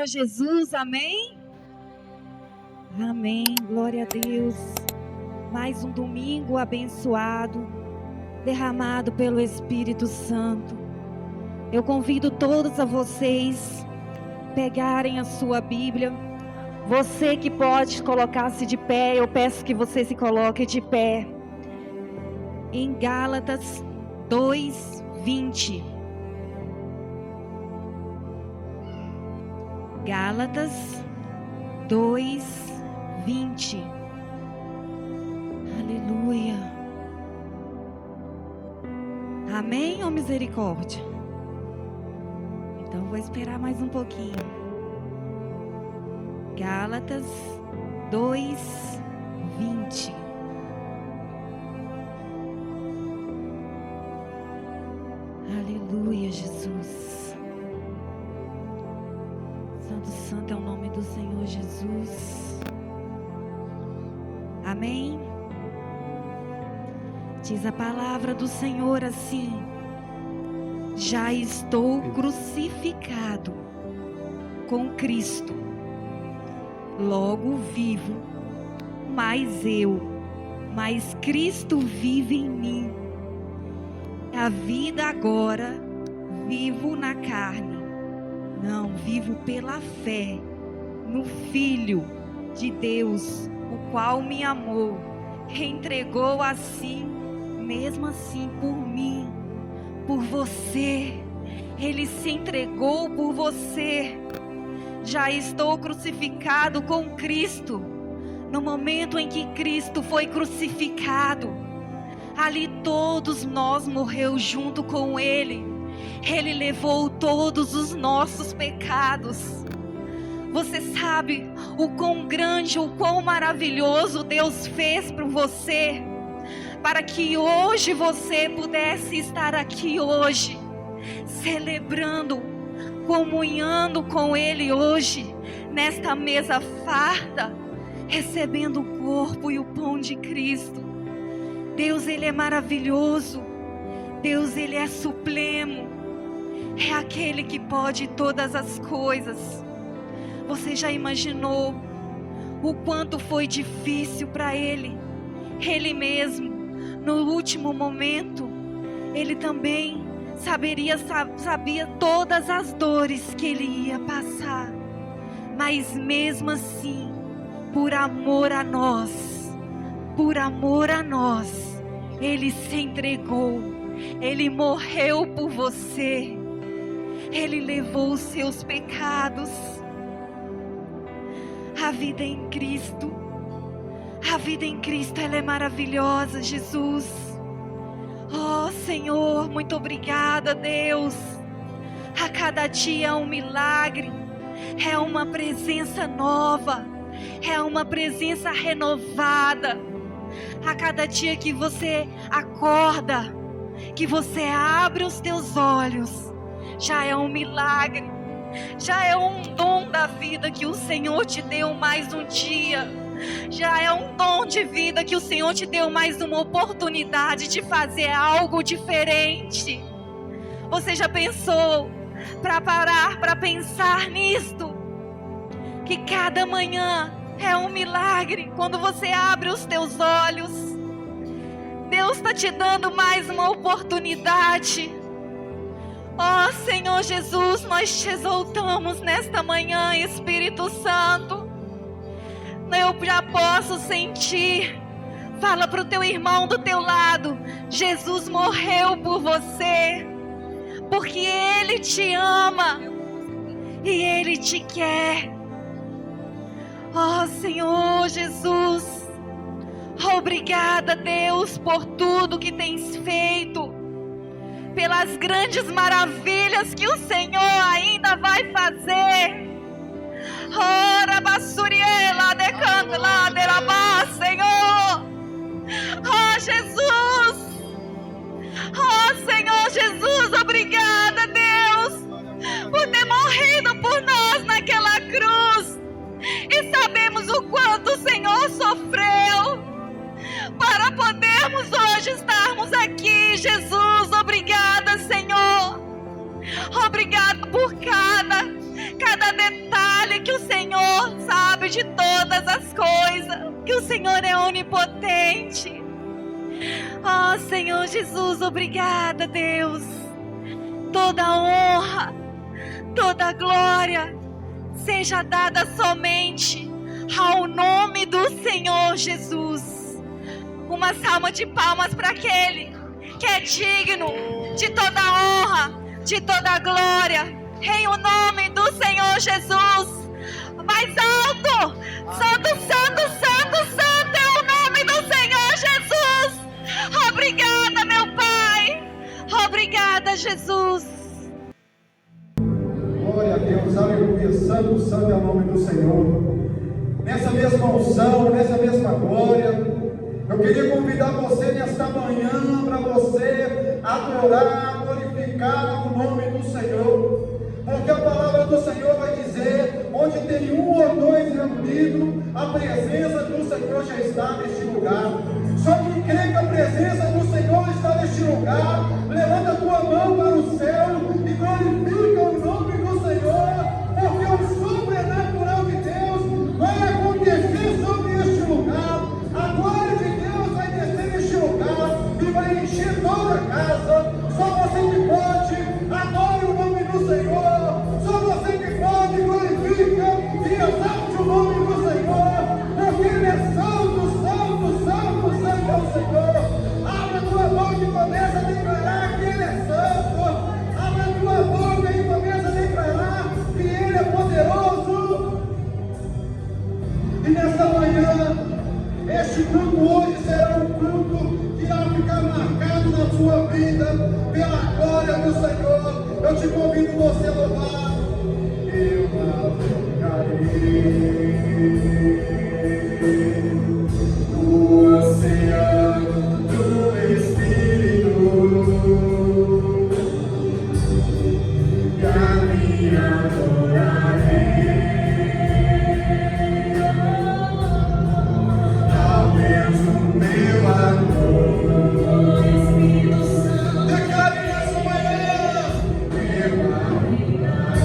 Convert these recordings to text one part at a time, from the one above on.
Senhor Jesus, amém? Amém, glória a Deus. Mais um domingo abençoado, derramado pelo Espírito Santo. Eu convido todos a vocês pegarem a sua Bíblia. Você que pode colocar-se de pé, eu peço que você se coloque de pé. Em Gálatas 2:20. Gálatas 2:20. Aleluia. Amém ou misericórdia? Então vou esperar mais um pouquinho. Gálatas 2:20. Aleluia, Jesus. Santo é o nome do Senhor Jesus. Amém? Diz a palavra do Senhor assim: já estou crucificado com Cristo, logo vivo, mas Cristo vive em mim. A vida agora vivo na carne, não, vivo pela fé no Filho de Deus, o qual me amou, entregou assim, mesmo assim por mim, por você. Ele se entregou por você. Já estou crucificado com Cristo. No momento em que Cristo foi crucificado, ali todos nós morreu junto com Ele. Ele levou todos os nossos pecados. Você sabe o quão grande, o quão maravilhoso Deus fez por você, para que hoje você pudesse estar aqui hoje, celebrando, comunhando com Ele hoje, nesta mesa farta, recebendo o corpo e o pão de Cristo. Deus, Ele é maravilhoso. Deus, Ele é supremo. É aquele que pode todas as coisas. Você já imaginou o quanto foi difícil para Ele? Ele mesmo, no último momento, Ele também sabia todas as dores que Ele ia passar. Mas mesmo assim, por amor a nós, Ele se entregou. Ele morreu por você. Ele levou os seus pecados. A vida em Cristo, ela é maravilhosa, Jesus. Oh Senhor, muito obrigada, Deus. A cada dia é um milagre, é uma presença nova, é uma presença renovada. A cada dia que você acorda, que você abre os teus olhos, já é um milagre, já é um dom da vida que o Senhor te deu mais um dia, já é um dom de vida que o Senhor te deu mais uma oportunidade de fazer algo diferente. Você já pensou para parar para pensar nisto? Que cada manhã é um milagre quando você abre os teus olhos. Deus está te dando mais uma oportunidade. Oh Senhor Jesus, nós te exaltamos nesta manhã, Espírito Santo. Eu já posso sentir. Fala para o teu irmão do teu lado: Jesus morreu por você, porque Ele te ama e Ele te quer. Oh Senhor Jesus, obrigada, Deus, por tudo que tens feito, pelas grandes maravilhas que o Senhor ainda vai fazer. Ora, basuriela, decanta lá, derabá, Senhor. Oh Jesus, oh Senhor Jesus, obrigada, Deus, por ter morrido por nós naquela cruz. E sabemos o quanto o Senhor sofreu para podermos hoje estarmos aqui. Jesus, obrigada, Senhor. Obrigada por cada detalhe Senhor sabe de todas as coisas, que o Senhor é onipotente. Oh, Senhor Jesus, obrigada, Deus. Toda honra, toda glória seja dada somente ao nome do Senhor Jesus. Uma salva de palmas para aquele que é digno de toda honra, de toda glória, em o nome do Senhor Jesus. Mais alto, santo, santo, santo, santo é o nome do Senhor Jesus. Obrigada, meu Pai. Obrigada, Jesus. Glória a Deus, aleluia, santo, santo é o nome do Senhor. Nessa mesma unção, nessa mesma glória, eu queria convidar você nesta manhã para você adorar, glorificar o nome do Senhor. Porque a palavra do Senhor vai dizer: onde tem um ou dois reunidos, a presença do Senhor já está neste lugar. Só quem crê que a presença do Senhor está neste lugar, levanta a tua mão para o céu e glorifica o nome do Senhor, porque o sobrenatural de Deus vai acontecer sobre este lugar. A glória de Deus vai descer neste lugar e vai encher toda a casa. Só você que pode, adore o nome do Senhor. Só você que pode, glorifica e exalte o nome do Senhor, porque Ele é santo, santo, santo, santo é o Senhor. Abre a tua boca e começa a declarar que Ele é santo. Abre a tua boca e começa a declarar que Ele é poderoso. E nessa manhã, este culto hoje será um culto que irá ficar marcado na sua vida pela glória do Senhor. Eu te convido você a louvar. Eu navegarei no oceano do Espírito e ali adorarei ao Deus do meu amor. Espírito Santo, declare nessa manhã. Eu navegarei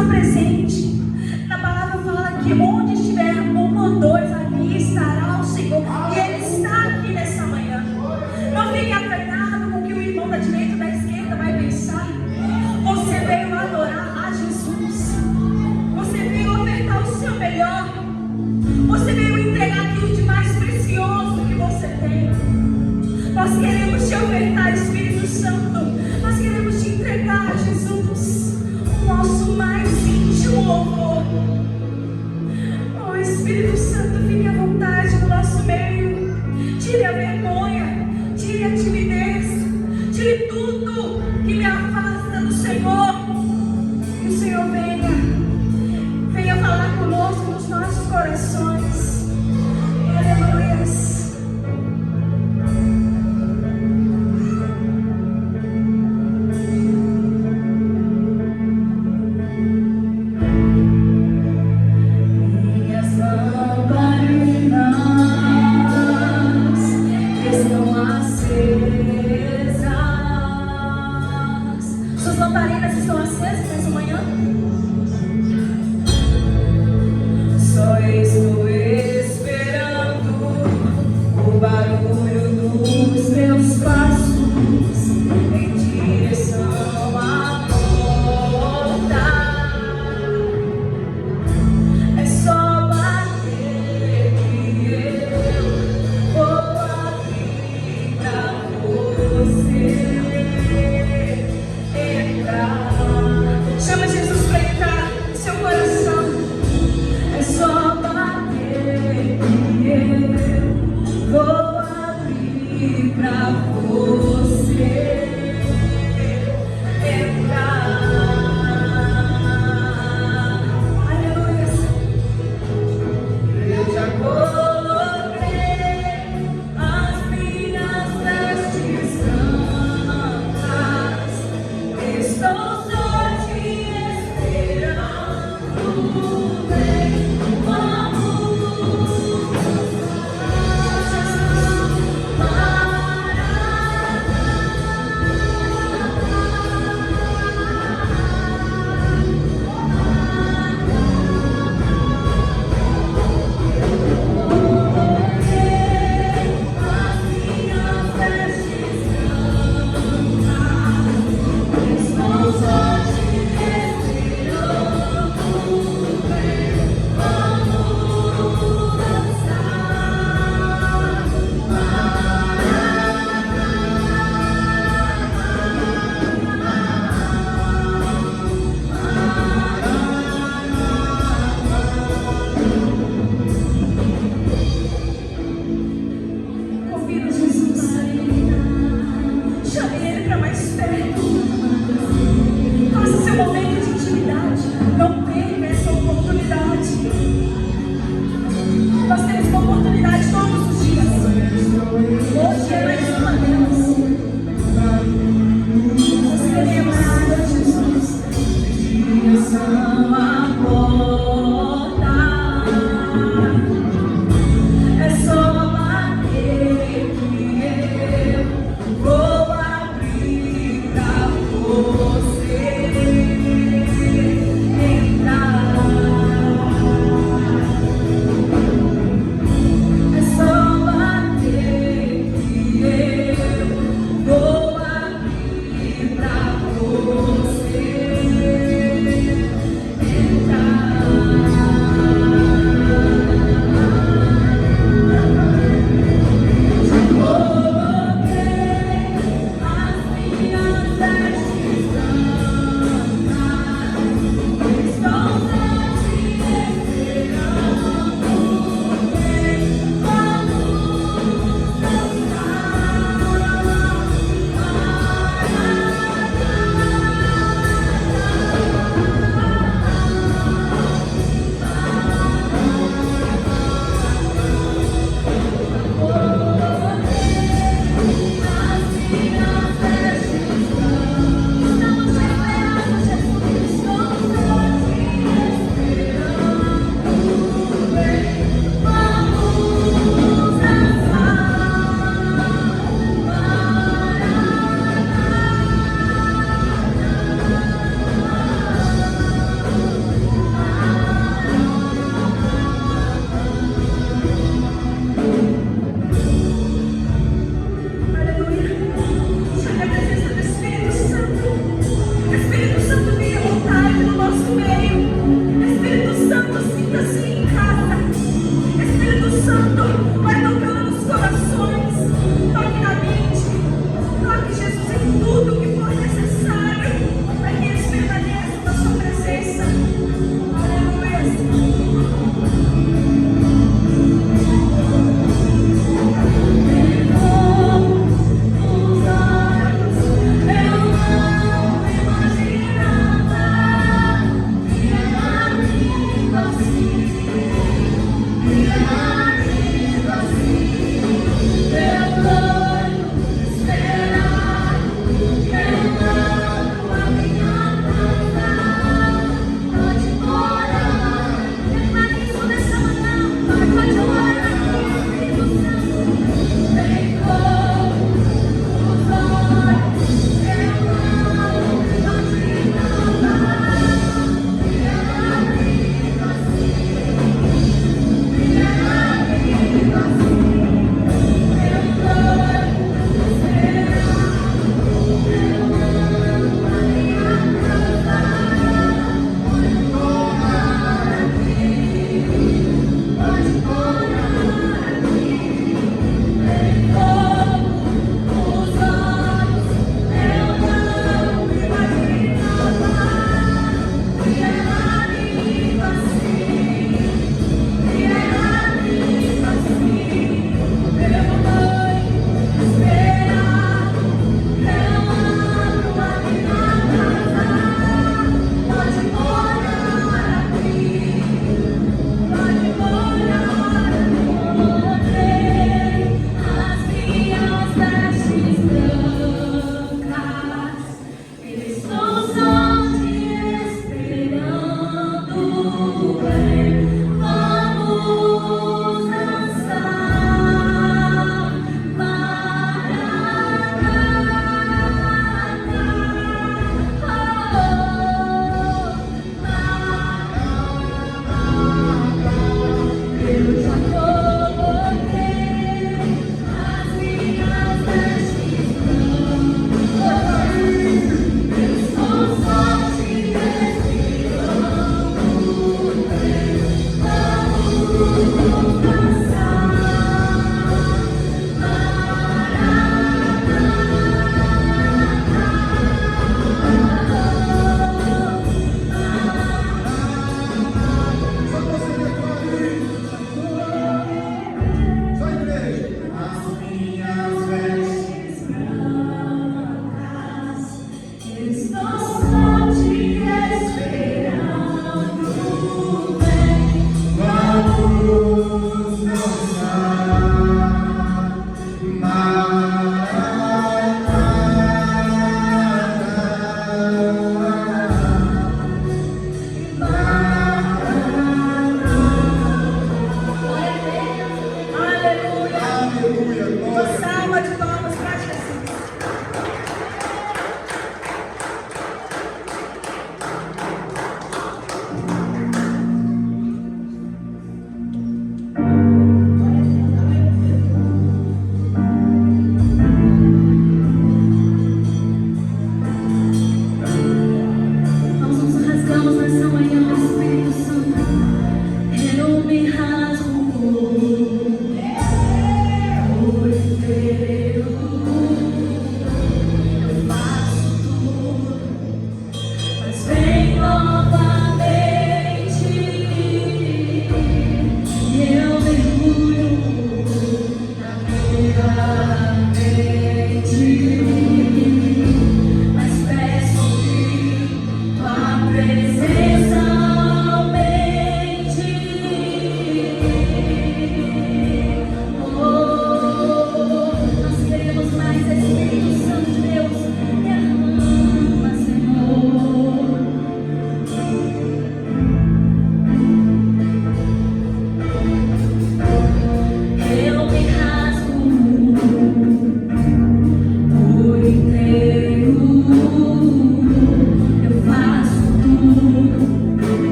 está presente. Na palavra fala que onde estiver um ou dois, ali estará o Senhor. E Ele está aqui nessa manhã. Não fique acanhado com o que o irmão da direita ou da esquerda vai pensar. Você veio adorar a Jesus. Você veio ofertar o seu melhor. Você veio entregar aquilo de mais precioso que você tem. Nós queremos te ofertar, Espírito Santo. Nós queremos te entregar, Jesus, o nosso mais íntimo louvor.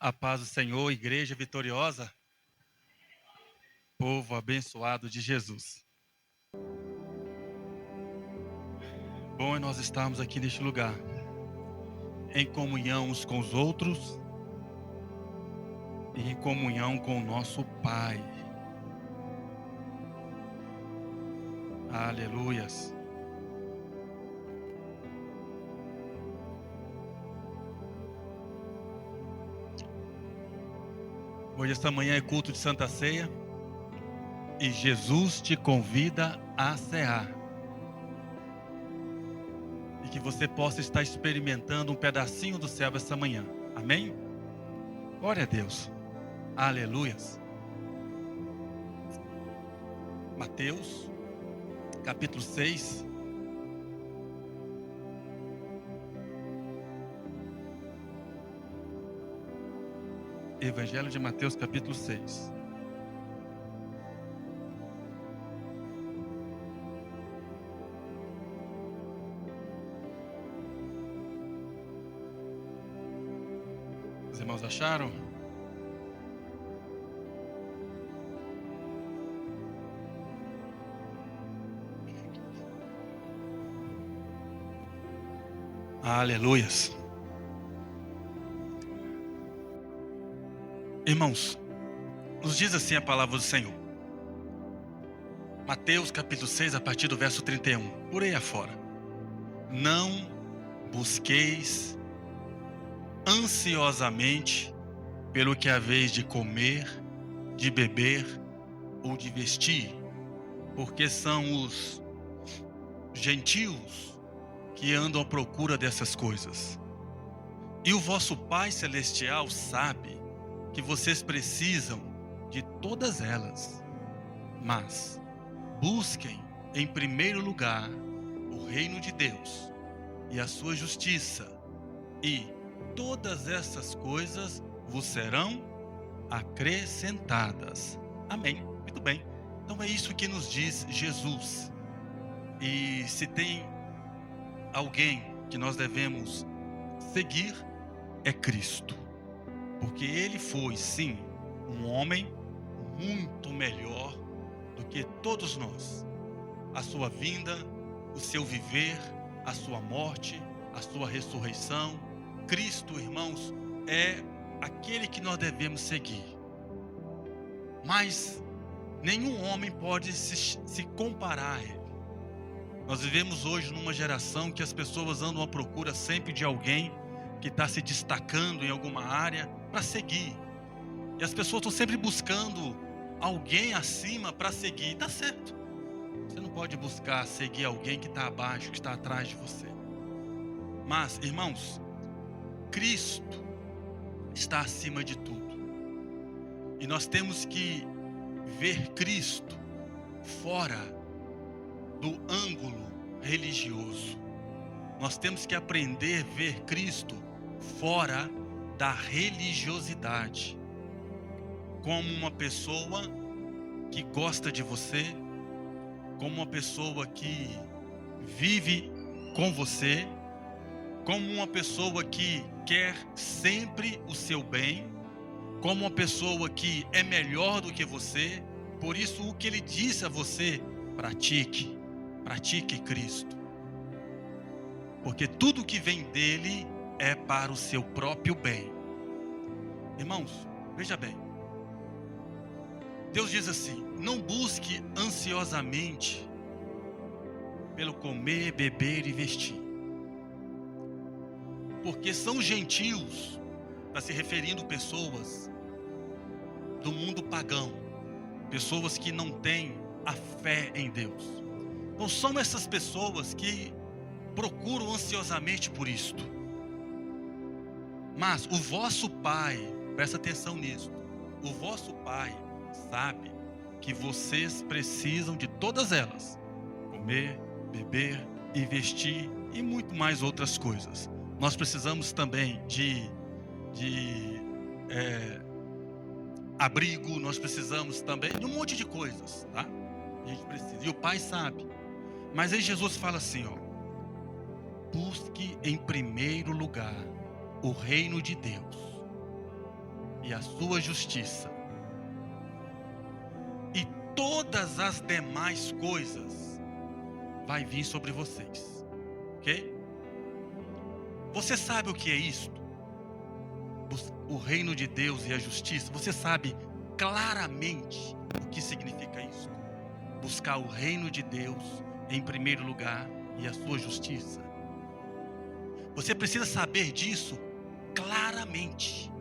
A paz do Senhor, igreja vitoriosa, povo abençoado de Jesus. Bom é nós estarmos aqui neste lugar, em comunhão uns com os outros e em comunhão com o nosso Pai. Aleluias. Hoje, esta manhã, é culto de Santa Ceia e Jesus te convida a cear. E que você possa estar experimentando um pedacinho do céu essa manhã. Amém? Glória a Deus. Aleluias. Mateus, capítulo 6. Evangelho de Mateus, capítulo 6. Os irmãos acharam? Aleluias. Irmãos, nos diz assim a palavra do Senhor. Mateus capítulo 6, a partir do verso 31. Por aí afora. Não busqueis ansiosamente pelo que haveis de comer, de beber ou de vestir, porque são os gentios que andam à procura dessas coisas. E o vosso Pai Celestial sabe que vocês precisam de todas elas. Mas busquem em primeiro lugar o reino de Deus e a sua justiça, e todas essas coisas vos serão acrescentadas. Amém. Muito bem. Então é isso que nos diz Jesus. E se tem alguém que nós devemos seguir, é Cristo. Porque ele foi, sim, um homem muito melhor do que todos nós. A sua vinda, o seu viver, a sua morte, a sua ressurreição. Cristo, irmãos, é aquele que nós devemos seguir. Mas nenhum homem pode se comparar a ele. Nós vivemos hoje numa geração que as pessoas andam à procura sempre de alguém que está se destacando em alguma área para seguir. E as pessoas estão sempre buscando alguém acima para seguir. Está certo. Você não pode buscar seguir alguém que está abaixo, que está atrás de você. Mas, irmãos, Cristo está acima de tudo. E nós temos que ver Cristo fora do ângulo religioso. Nós temos que aprender a ver Cristo fora da religiosidade, como uma pessoa que gosta de você, como uma pessoa que vive com você, como uma pessoa que quer sempre o seu bem, como uma pessoa que é melhor do que você. Por isso, o que ele disse a você, pratique Cristo. Porque tudo que vem dele é para o seu próprio bem. Irmãos, veja bem. Deus diz assim: não busque ansiosamente pelo comer, beber e vestir. Porque são gentios, está se referindo a pessoas do mundo pagão, pessoas que não têm a fé em Deus. Então são essas pessoas que procuram ansiosamente por isto. Mas o vosso Pai, presta atenção nisso, o vosso Pai sabe que vocês precisam de todas elas: comer, beber e vestir e muito mais outras coisas. Nós precisamos também de abrigo, nós precisamos também de um monte de coisas, tá? A gente precisa, e o Pai sabe. Mas aí Jesus fala assim, ó: busque em primeiro lugar o reino de Deus e a sua justiça, e todas as demais coisas vai vir sobre vocês. Ok? Você sabe o que é isto? O reino de Deus e a justiça. Você sabe claramente o que significa isso? Buscar o reino de Deus em primeiro lugar e a sua justiça. Você precisa saber disso claramente.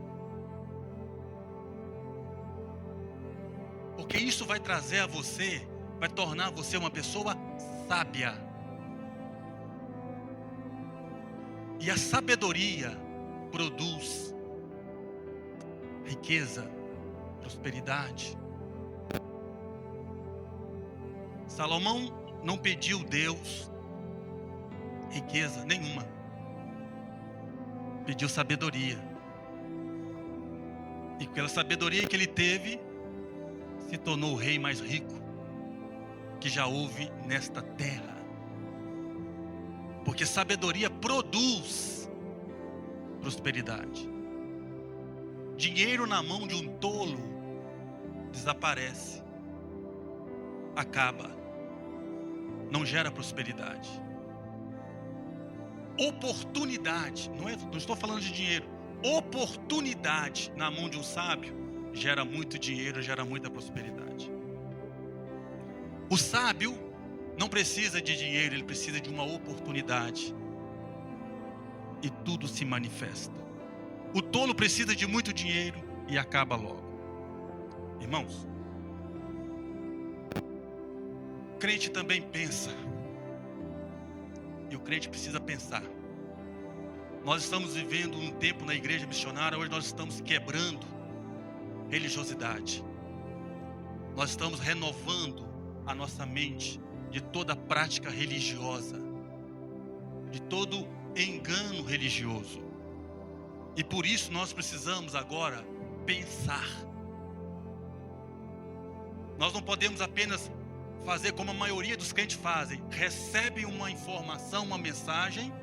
Porque isso vai trazer a você, vai tornar você uma pessoa sábia. E a sabedoria produz riqueza, prosperidade. Salomão não pediu Deus riqueza nenhuma. Pediu sabedoria. E pela sabedoria que ele teve, se tornou o rei mais rico que já houve nesta terra. Porque sabedoria produz prosperidade. Dinheiro na mão de um tolo desaparece, acaba, não gera prosperidade. Oportunidade, não estou falando de dinheiro, oportunidade na mão de um sábio gera muito dinheiro, gera muita prosperidade. O sábio não precisa de dinheiro, ele precisa de uma oportunidade, e tudo se manifesta. O tolo precisa de muito dinheiro e acaba logo. Irmãos, o crente também pensa. E o crente precisa pensar. Nós estamos vivendo um tempo na igreja missionária, hoje nós estamos quebrando religiosidade. Nós estamos renovando a nossa mente de toda prática religiosa, de todo engano religioso. E por isso nós precisamos agora pensar. Nós não podemos apenas fazer como a maioria dos crentes fazem. Recebem uma informação, uma mensagem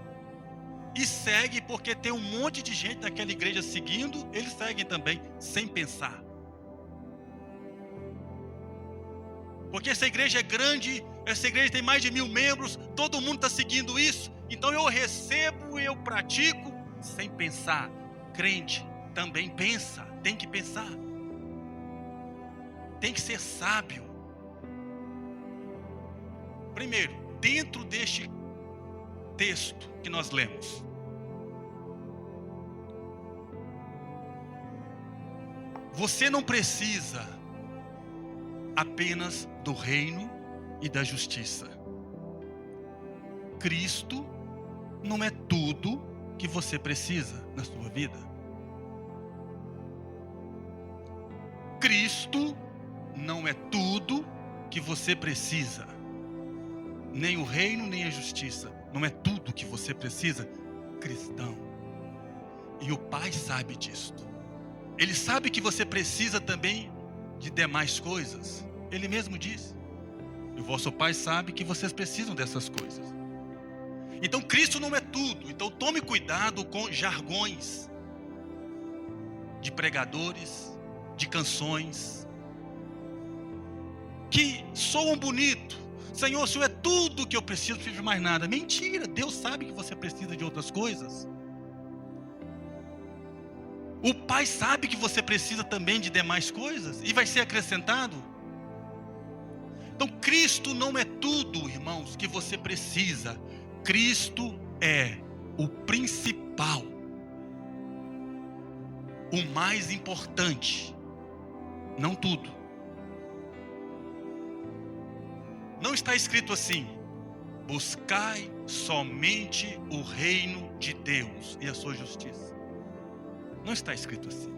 e segue porque tem um monte de gente naquela igreja seguindo. Eles seguem também, sem pensar. Porque essa igreja é grande, essa igreja tem mais de 1000 membros, todo mundo está seguindo isso. Então eu recebo e eu pratico sem pensar. Crente também pensa, tem que pensar. Tem que ser sábio. Primeiro, dentro deste texto que nós lemos, você não precisa apenas do reino e da justiça. Cristo não é tudo que você precisa na sua vida. Cristo não é tudo que você precisa. Nem o reino, nem a justiça. Não é tudo que você precisa, cristão. E o Pai sabe disto. Ele sabe que você precisa também de demais coisas. Ele mesmo disse. E o vosso Pai sabe que vocês precisam dessas coisas. Então Cristo não é tudo. Então tome cuidado com jargões de pregadores, de canções que soam bonito. Senhor, o Senhor é tudo que eu preciso, não preciso de mais nada. Mentira, Deus sabe que você precisa de outras coisas. O Pai sabe que você precisa também de demais coisas e vai ser acrescentado. Então Cristo não é tudo, irmãos, que você precisa. Cristo é o principal, o mais importante, não tudo. Não está escrito assim: buscai somente o reino de Deus e a sua justiça. Não está escrito assim.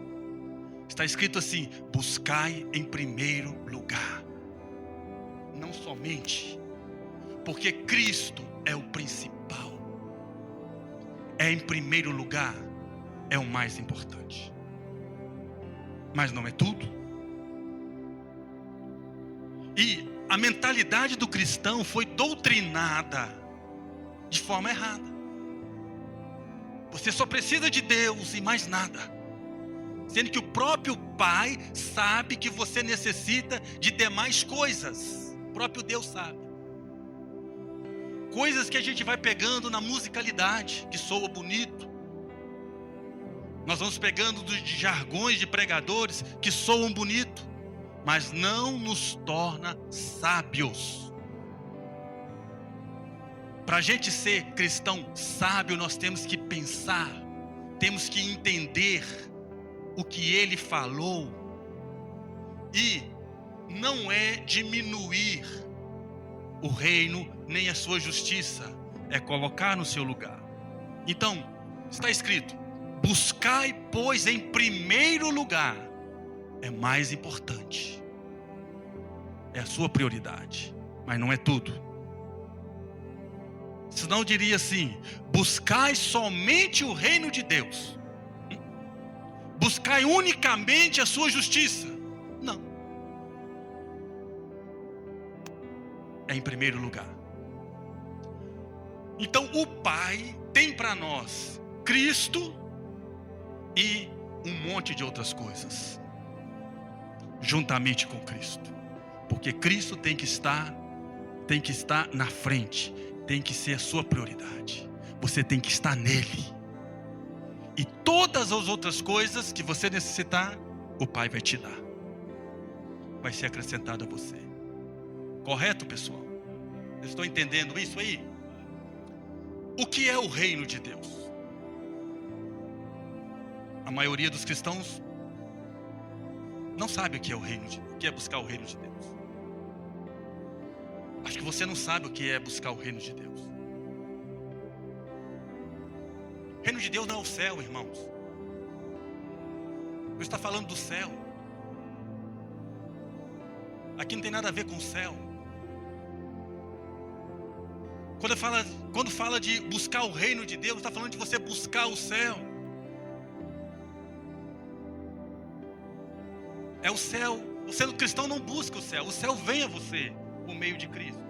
Está escrito assim: buscai em primeiro lugar. Não somente, porque Cristo é o principal. É em primeiro lugar, é o mais importante. Mas não é tudo. E a mentalidade do cristão foi doutrinada de forma errada. Você só precisa de Deus e mais nada. sendo que o próprio Pai sabe que você necessita de demais coisas. O próprio Deus sabe. Coisas que a gente vai pegando na musicalidade, que soa bonito. Nós vamos pegando de jargões de pregadores que soam bonito, mas não nos torna sábios. Para a gente ser cristão sábio, nós temos que pensar, temos que entender o que ele falou, e não é diminuir o reino nem a sua justiça, é colocar no seu lugar. Então, está escrito: buscai, pois, em primeiro lugar, é mais importante, é a sua prioridade, mas não é tudo. Senão eu diria assim: buscai somente o reino de Deus, buscai unicamente a sua justiça. Não, é em primeiro lugar. Então o Pai tem para nós Cristo e um monte de outras coisas, juntamente com Cristo, porque Cristo tem que estar na frente, tem que ser a sua prioridade. Você tem que estar nele, e todas as outras coisas que você necessitar, o Pai vai te dar, vai ser acrescentado a você. Correto, pessoal? Vocês estão entendendo isso aí? O que é o reino de Deus? A maioria dos cristãos não sabe o que é o reino de Deus, o que é buscar o reino de Deus. Acho que você não sabe o que é buscar o reino de Deus. O reino de Deus não é o céu, irmãos. Eu estou falando do céu. Aqui não tem nada a ver com o céu. Quando fala de buscar o reino de Deus, está falando de você buscar o céu. É o céu. Você, cristão, não busca o céu vem a você por meio de Cristo.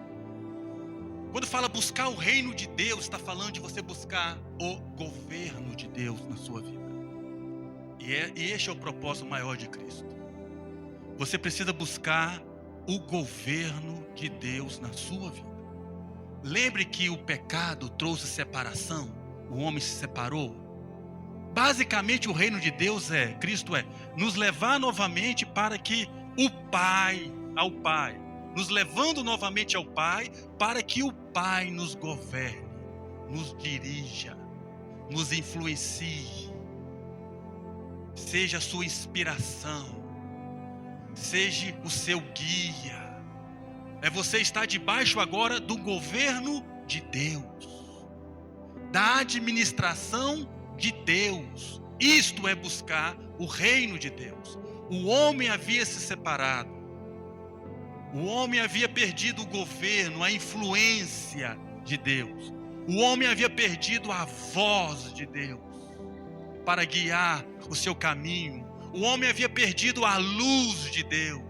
Quando fala buscar o reino de Deus, está falando de você buscar o governo de Deus na sua vida. E este é o propósito maior de Cristo. Você precisa buscar o governo de Deus na sua vida. Lembre que o pecado trouxe separação, o homem se separou. Basicamente o reino de Deus Cristo nos levar novamente para que ao Pai, nos levando novamente ao Pai, para que o Pai nos governe, nos dirija, nos influencie, seja a sua inspiração, seja o seu guia. É você estar debaixo agora do governo de Deus, da administração de Deus. Isto é buscar o reino de Deus. O homem havia se separado. O homem havia perdido o governo, a influência de Deus. O homem havia perdido a voz de Deus para guiar o seu caminho. O homem havia perdido a luz de Deus.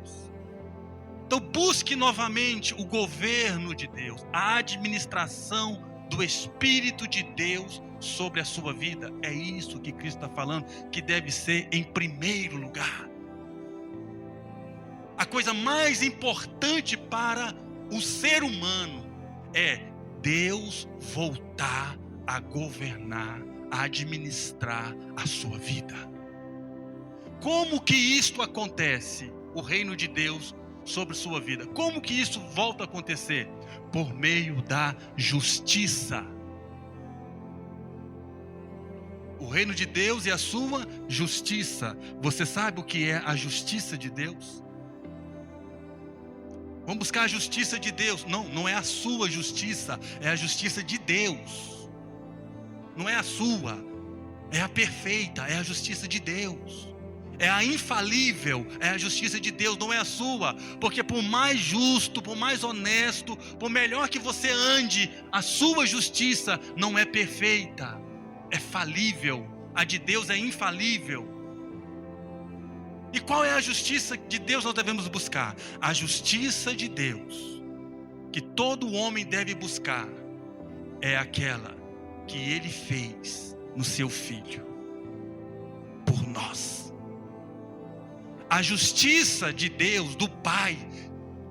Então busque novamente o governo de Deus, a administração do Espírito de Deus sobre a sua vida. É isso que Cristo está falando, que deve ser em primeiro lugar. A coisa mais importante para o ser humano é Deus voltar a governar, a administrar a sua vida. Como que isto acontece? O reino de Deus sobre sua vida. Como que isso volta a acontecer? Por meio da justiça. O reino de Deus e a sua justiça. Você sabe o que é a justiça de Deus? Vamos buscar a justiça de Deus. Não é a sua justiça, é a justiça de Deus. Não é a sua, é a perfeita, é a justiça de Deus. É a infalível, é a justiça de Deus, não é a sua. Porque por mais justo, por mais honesto, por melhor que você ande, a sua justiça não é perfeita, é falível. A de Deus é infalível. E qual é a justiça de Deus nós devemos buscar? A justiça de Deus, que todo homem deve buscar, é aquela que Ele fez no seu Filho, por nós. A justiça de Deus, do Pai,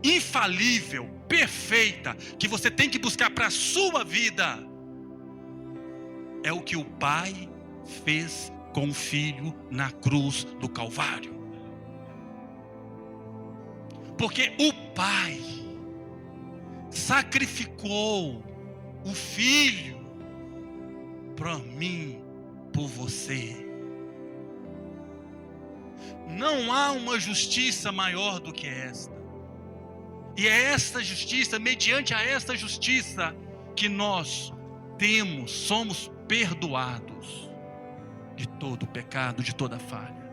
infalível, perfeita, que você tem que buscar para a sua vida, é o que o Pai fez com o Filho na cruz do Calvário. Porque o Pai sacrificou o Filho para mim, por você. Não há uma justiça maior do que esta. E é esta justiça, mediante a esta justiça, que nós somos perdoados de todo pecado, de toda falha.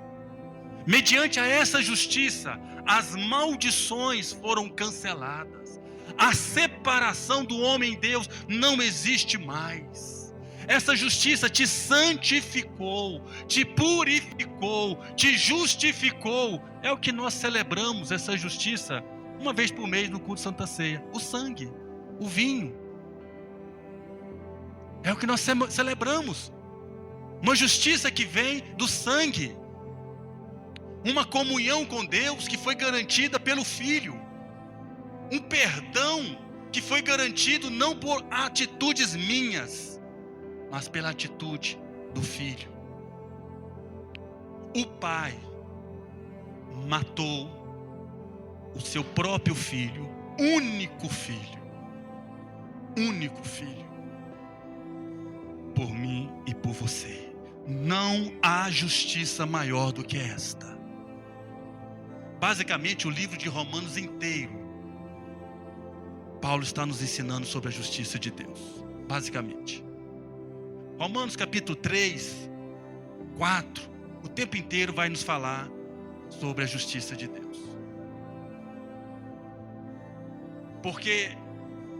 Mediante a essa justiça, as maldições foram canceladas. A separação do homem e Deus não existe mais. Essa justiça te santificou, te purificou, te justificou. É o que nós celebramos, essa justiça, uma vez por mês no culto de Santa Ceia. O sangue, o vinho. É o que nós celebramos. Uma justiça que vem do sangue. Uma comunhão com Deus que foi garantida pelo Filho. Um perdão que foi garantido não por atitudes minhas, mas pela atitude do Filho. O Pai matou o seu próprio Filho, único Filho, por mim e por você. Não há justiça maior do que esta. Basicamente, o livro de Romanos inteiro, Paulo está nos ensinando sobre a justiça de Deus. Basicamente. Romanos capítulo 3, 4, o tempo inteiro vai nos falar sobre a justiça de Deus. Porque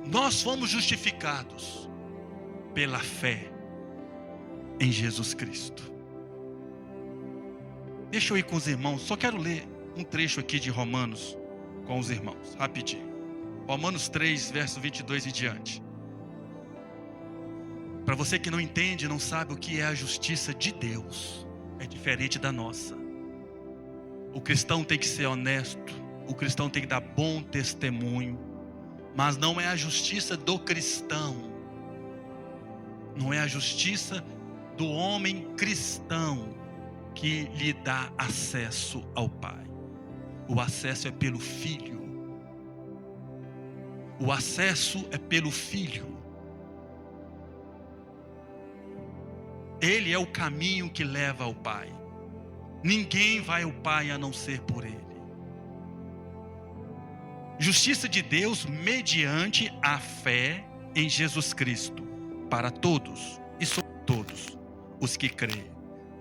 nós fomos justificados pela fé em Jesus Cristo. Deixa eu ir com os irmãos, só quero ler um trecho aqui de Romanos com os irmãos, rapidinho. Romanos 3, verso 22 e diante. Para você que não entende, não sabe o que é a justiça de Deus, é diferente da nossa. O cristão tem que ser honesto, o cristão tem que dar bom testemunho, mas não é a justiça do cristão, não é a justiça do homem cristão que lhe dá acesso ao Pai. O acesso é pelo Filho. O acesso é pelo Filho. Ele é o caminho que leva ao Pai. Ninguém vai ao Pai a não ser por Ele. Justiça de Deus mediante a fé em Jesus Cristo, para todos e sobre todos os que creem,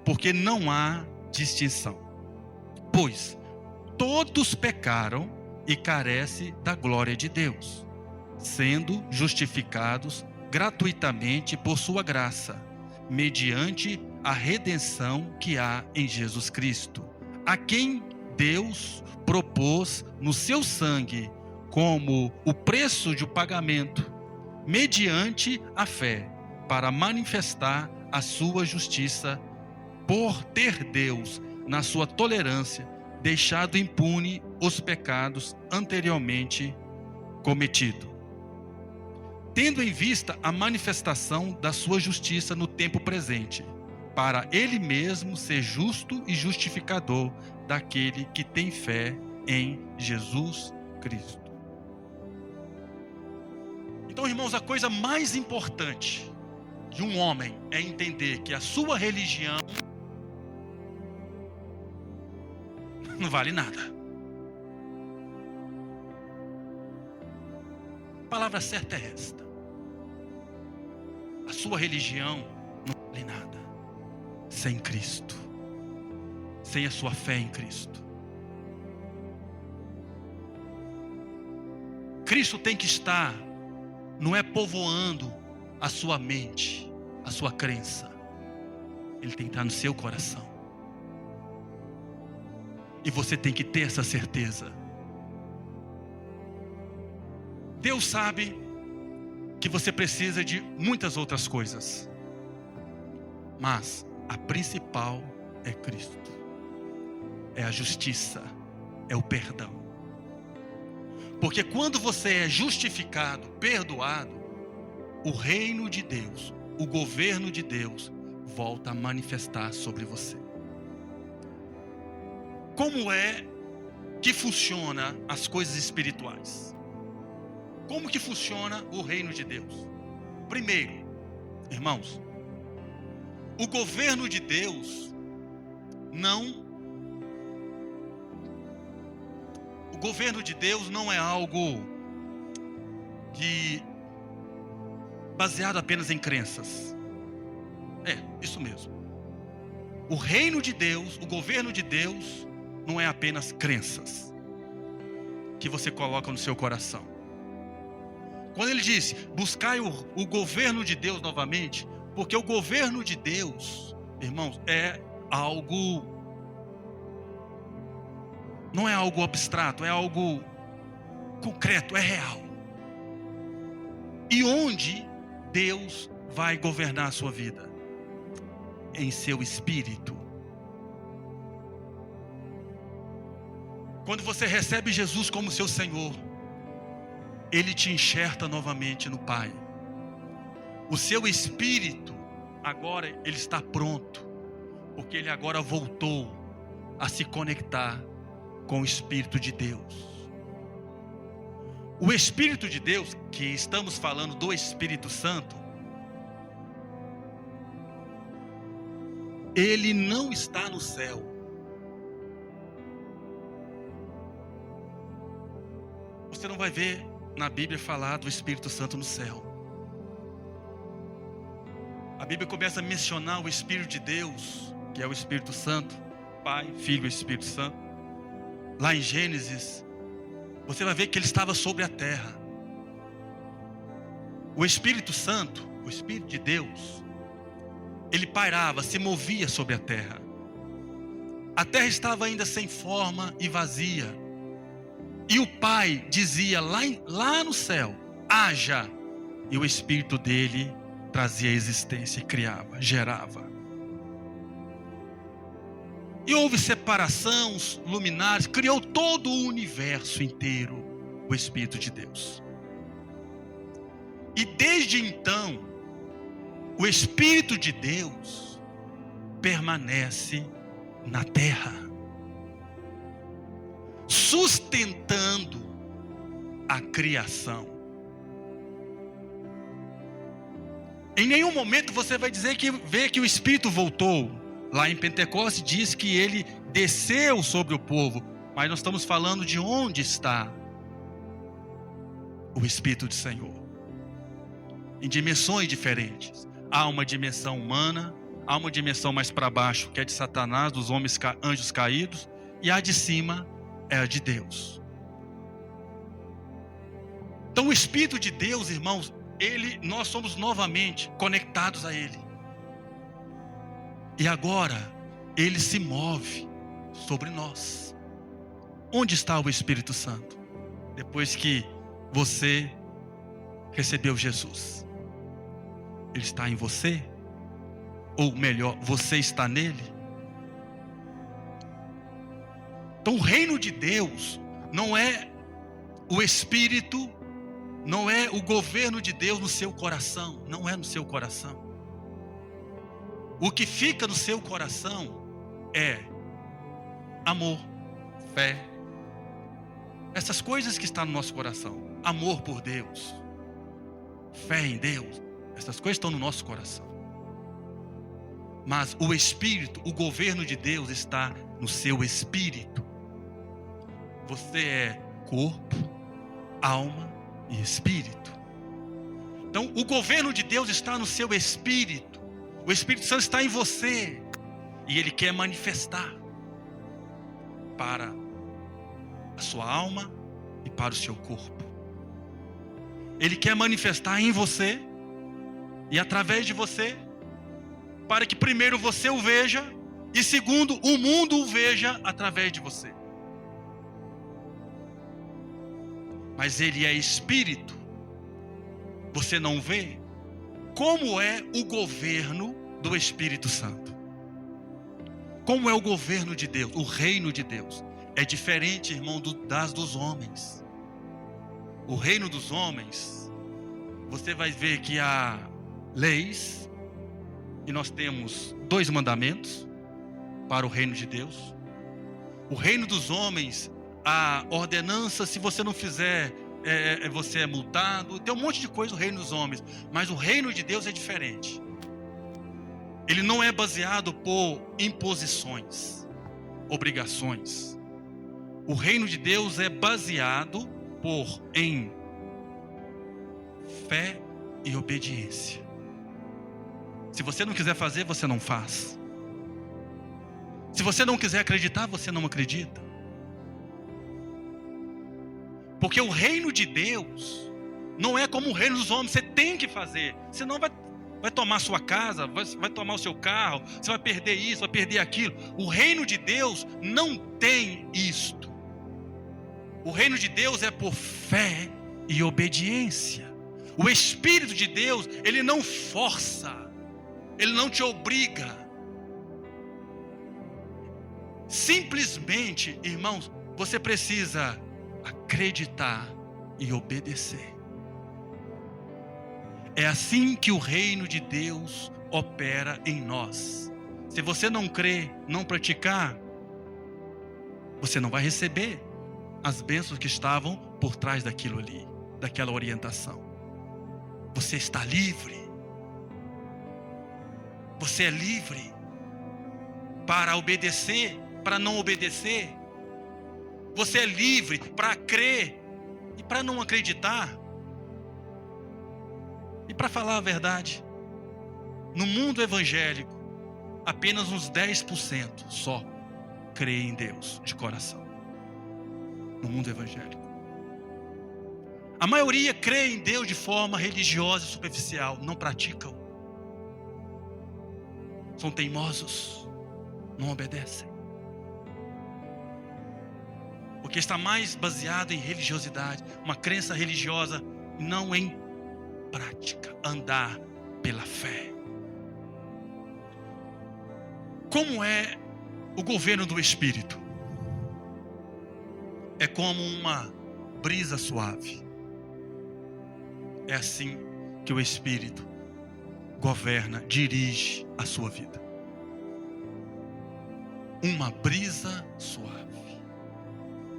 porque não há distinção. Pois todos pecaram e carecem da glória de Deus, sendo justificados gratuitamente por sua graça, mediante a redenção que há em Jesus Cristo, a quem Deus propôs no seu sangue como o preço de pagamento, mediante a fé, para manifestar a sua justiça, por ter Deus, na sua tolerância, deixado impune os pecados anteriormente cometidos, tendo em vista a manifestação da sua justiça no tempo presente, para ele mesmo ser justo e justificador daquele que tem fé em Jesus Cristo. Então, irmãos, a coisa mais importante de um homem é entender que a sua religião não vale nada. A palavra certa é esta: a sua religião não vale nada sem Cristo, sem a sua fé em Cristo. Cristo tem que estar, não é povoando a sua mente, a sua crença. Ele tem que estar no seu coração. E você tem que ter essa certeza. Deus sabe que você precisa de muitas outras coisas, mas a principal é Cristo. é a justiça, é o perdão. Porque quando você é justificado, perdoado, o reino de Deus, o governo de Deus, volta a manifestar sobre você. Como é que funciona as coisas espirituais? Como que funciona o reino de Deus? Primeiro, irmãos, o governo de Deus o governo de Deus não é algo baseado apenas em crenças. É, isso mesmo. O reino de Deus, o governo de Deus, não é apenas crenças que você coloca no seu coração. Quando ele disse, buscai o governo de Deus novamente, porque o governo de Deus, irmãos, não é algo abstrato, é algo concreto, é real. E onde Deus vai governar a sua vida? Em seu espírito. Quando você recebe Jesus como seu Senhor, Ele te enxerta novamente no Pai. O seu espírito, agora, ele está pronto, porque ele agora voltou a se conectar com o Espírito de Deus. O Espírito de Deus, que estamos falando do Espírito Santo, ele não está no céu. Você não vai ver na Bíblia falar do Espírito Santo no céu. A Bíblia começa a mencionar o Espírito de Deus, que é o Espírito Santo, Pai, Filho e Espírito Santo. Lá em Gênesis, você vai ver que ele estava sobre a terra. O Espírito Santo, o Espírito de Deus, ele pairava, se movia sobre a terra. A terra estava ainda sem forma e vazia. E o Pai dizia lá no céu, haja. E o Espírito dele trazia existência e criava, gerava. E houve separações luminares, criou todo o universo inteiro, o Espírito de Deus. E desde então, o Espírito de Deus permanece na terra, sustentando a criação. Em nenhum momento você vai dizer ver que o Espírito voltou. Lá em Pentecostes diz que ele desceu sobre o povo, mas nós estamos falando de onde está o Espírito do Senhor. Em dimensões diferentes. Há uma dimensão humana, há uma dimensão mais para baixo, que é de Satanás, dos anjos caídos, e a de cima é a de Deus. Então o Espírito de Deus, irmãos, nós somos novamente conectados a Ele. E agora, Ele se move sobre nós. Onde está o Espírito Santo? Depois que você recebeu Jesus. Ele está em você? Ou melhor, você está nele? Então o reino de Deus não é o Espírito, não é o governo de Deus no seu coração. Não é no seu coração. O que fica no seu coração é amor, fé. Essas coisas que estão no nosso coração. Amor por Deus, fé em Deus. Essas coisas estão no nosso coração. Mas o Espírito, o governo de Deus está no seu espírito. Você é corpo, alma e espírito. Então o governo de Deus está no seu espírito. O Espírito Santo está em você. E Ele quer manifestar para a sua alma e para o seu corpo. Ele quer manifestar em você e através de você, para que primeiro você o veja e segundo o mundo o veja através de você. Mas Ele é espírito. Você não vê? Como é o governo do Espírito Santo? Como é o governo de Deus, o reino de Deus? É diferente, irmão, dos homens. O reino dos homens, você vai ver que há leis, e nós temos 2 mandamentos para o reino de Deus. O reino dos homens, a ordenança, se você não fizer, você é multado. Tem um monte de coisa no reino dos homens. Mas o reino de Deus é diferente. Ele não é baseado por imposições, obrigações. O reino de Deus é baseado em fé e obediência. Se você não quiser fazer, você não faz. Se você não quiser acreditar, você não acredita. Porque o reino de Deus não é como o reino dos homens. Você tem que fazer, senão vai tomar sua casa, vai tomar o seu carro, você vai perder isso, vai perder aquilo. O reino de Deus não tem isto. O reino de Deus é por fé e obediência. O Espírito de Deus, ele não força, ele não te obriga. Simplesmente, irmãos, você precisa acreditar e obedecer. É assim que o reino de Deus opera em nós. Se você não crer, não praticar, você não vai receber as bênçãos que estavam por trás daquilo ali, daquela orientação. Você está livre. Você é livre para obedecer, para não obedecer. Você é livre para crer e para não acreditar. E para falar a verdade, no mundo evangélico, apenas uns 10% só crê em Deus de coração. No mundo evangélico. A maioria crê em Deus de forma religiosa e superficial, não praticam. São teimosos, não obedecem. Porque está mais baseado em religiosidade, uma crença religiosa, não em prática, andar pela fé. Como é o governo do Espírito? É como uma brisa suave. É assim que o Espírito governa, dirige a sua vida. Uma brisa suave.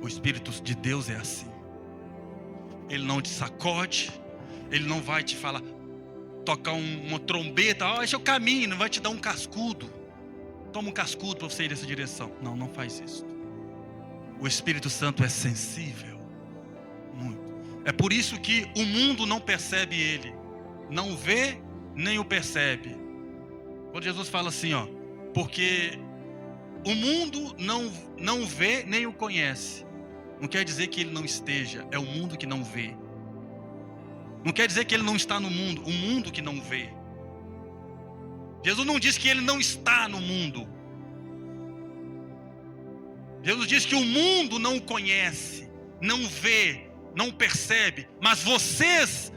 O Espírito de Deus é assim. Ele não te sacode, ele não vai te falar, tocar uma trombeta, esse é o caminho, não vai te dar um cascudo. Toma um cascudo para você ir nessa direção. Não, não faz isso. O Espírito Santo é sensível, muito. É por isso que o mundo não percebe ele, não vê nem o percebe. Quando Jesus fala assim, porque o mundo não vê nem o conhece, não quer dizer que ele não esteja, é o mundo que não vê. Não quer dizer que ele não está no mundo, o mundo que não vê. Jesus não diz que ele não está no mundo. Jesus diz que o mundo não o conhece, não vê, não percebe, mas vocês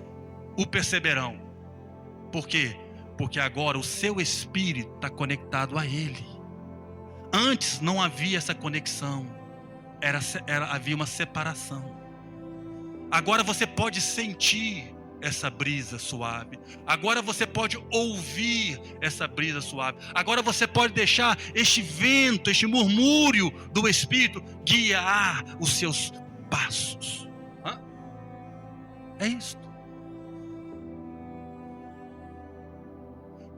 o perceberão. Por quê? Porque agora o seu espírito está conectado a ele. Antes não havia essa conexão, havia uma separação. Agora você pode sentir essa brisa suave. Agora você pode ouvir essa brisa suave. Agora você pode deixar este vento, este murmúrio do Espírito guiar os seus passos. É isso.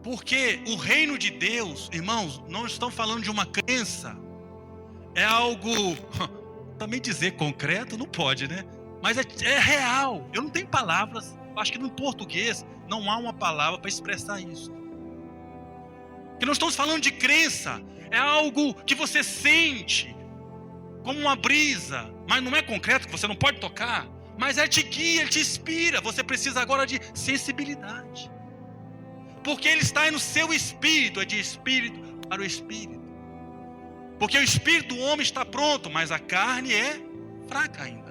Porque o reino de Deus, irmãos, não estamos falando de uma crença. É algo, também dizer concreto não pode, né? Mas é real. Eu não tenho palavras. Acho que no português não há uma palavra para expressar isso. Porque nós estamos falando de crença. É algo que você sente como uma brisa, mas não é concreto, que você não pode tocar. Mas ele te guia, ele te inspira. Você precisa agora de sensibilidade. Porque ele está aí no seu espírito, é de espírito para o espírito. Porque o espírito do homem está pronto, mas a carne é fraca ainda.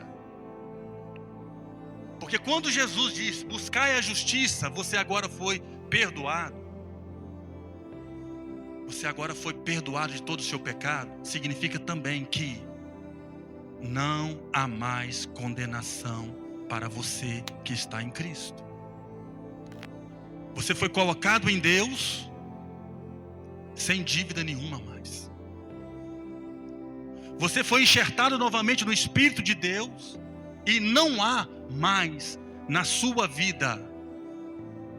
Porque quando Jesus diz, buscai a justiça, você agora foi perdoado. você agora foi perdoado de todo o seu pecado, significa também que não há mais condenação para você que está em Cristo. Você foi colocado em Deus sem dívida nenhuma mais. Você foi enxertado novamente no Espírito de Deus e não há mais na sua vida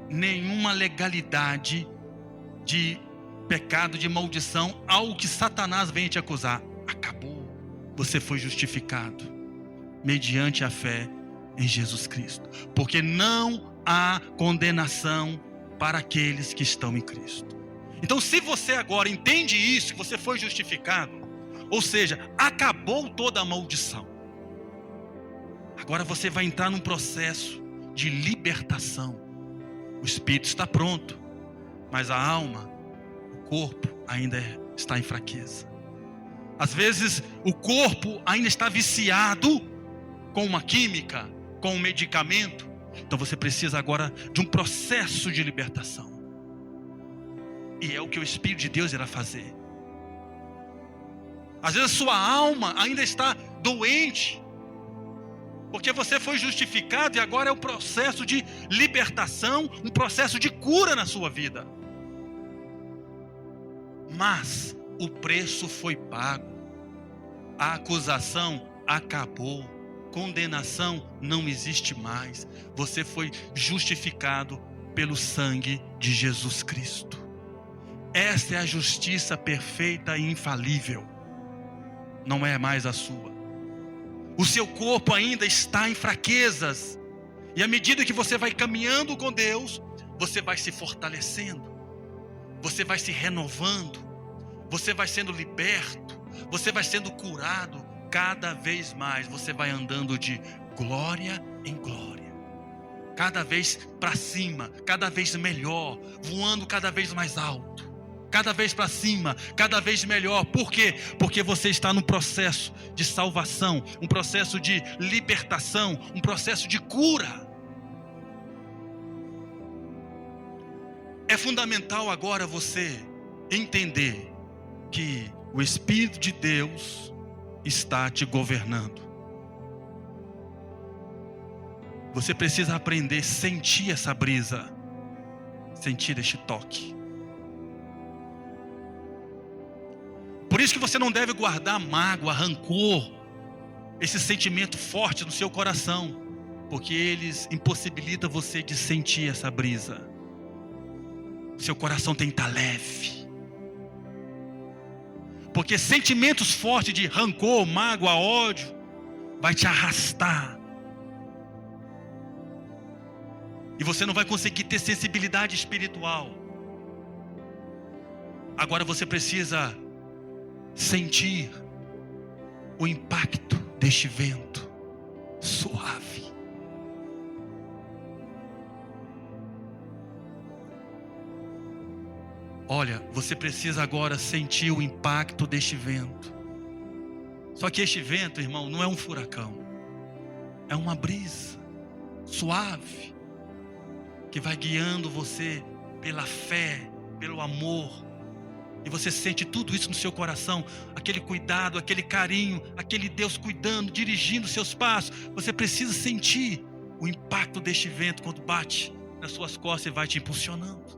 nenhuma legalidade de pecado, de maldição, algo que Satanás vem te acusar. Acabou. Você foi justificado mediante a fé em Jesus Cristo, porque não há condenação para aqueles que estão em Cristo. Então, se você agora entende isso, que você foi justificado, ou seja, acabou toda a maldição, agora você vai entrar num processo de libertação. O espírito está pronto, mas a alma, o corpo ainda está em fraqueza. Às vezes o corpo ainda está viciado com uma química, com um medicamento. Então você precisa agora de um processo de libertação. E é o que o Espírito de Deus irá fazer. Às vezes sua alma ainda está doente, porque você foi justificado e agora é um processo de libertação, um processo de cura na sua vida. Mas o preço foi pago. A acusação acabou. Condenação não existe mais. Você foi justificado pelo sangue de Jesus Cristo. Esta é a justiça perfeita e infalível. Não é mais a sua. O seu corpo ainda está em fraquezas. E à medida que você vai caminhando com Deus, você vai se fortalecendo. Você vai se renovando. Você vai sendo liberto. Você vai sendo curado. Cada vez mais você vai andando de glória em glória. Cada vez para cima, cada vez melhor. Voando cada vez mais alto. Cada vez para cima, cada vez melhor. Por quê? Porque você está num processo de salvação, um processo de libertação, um processo de cura. É fundamental agora você entender que o Espírito de Deus está te governando. Você precisa aprender a sentir essa brisa, sentir este toque. Por isso que você não deve guardar mágoa, rancor, esse sentimento forte no seu coração, porque eles impossibilitam você de sentir essa brisa. Seu coração tem que estar leve. Porque sentimentos fortes de rancor, mágoa, ódio, vai te arrastar. E você não vai conseguir ter sensibilidade espiritual. Agora você precisa sentir o impacto deste vento suave. Olha, você precisa agora sentir o impacto deste vento. Só que este vento, irmão, não é um furacão. É uma brisa suave que vai guiando você pela fé, pelo amor. E você sente tudo isso no seu coração, aquele cuidado, aquele carinho, aquele Deus cuidando, dirigindo seus passos. Você precisa sentir o impacto deste vento quando bate nas suas costas e vai te impulsionando.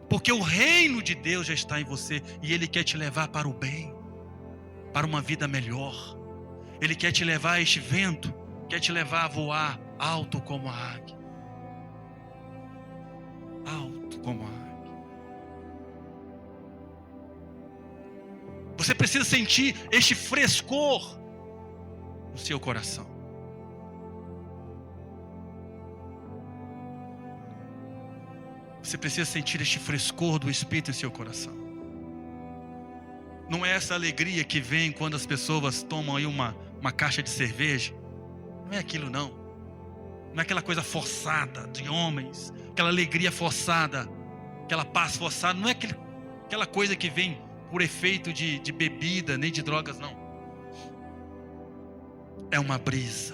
Porque o reino de Deus já está em você e Ele quer te levar para o bem, para uma vida melhor. Ele quer te levar a este vento, quer te levar a voar alto como a águia. Alto como a águia. Você precisa sentir este frescor no seu coração. Você precisa sentir este frescor do Espírito em seu coração. Não é essa alegria que vem quando as pessoas tomam aí uma caixa de cerveja. Não é aquilo não. Não é aquela coisa forçada de homens. Aquela alegria forçada. Aquela paz forçada. Não é aquela coisa que vem por efeito de bebida, nem de drogas, não. É uma brisa.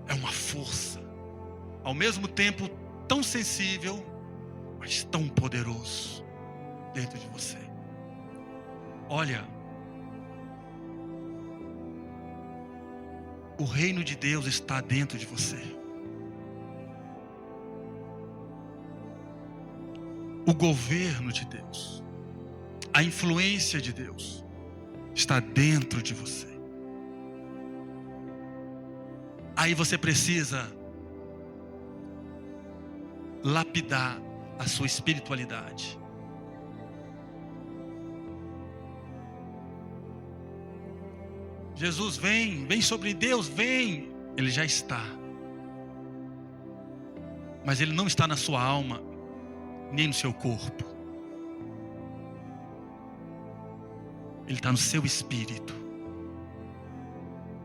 É uma força. Ao mesmo tempo tão sensível, mas mas tão poderoso dentro de você. Olha, o reino de Deus está dentro de você. O governo de Deus, a influência de Deus está dentro de você. Aí você precisa lapidar a sua espiritualidade. Jesus vem sobre Deus, vem. Ele já está. Mas ele não está na sua alma, nem no seu corpo. Ele está no seu espírito.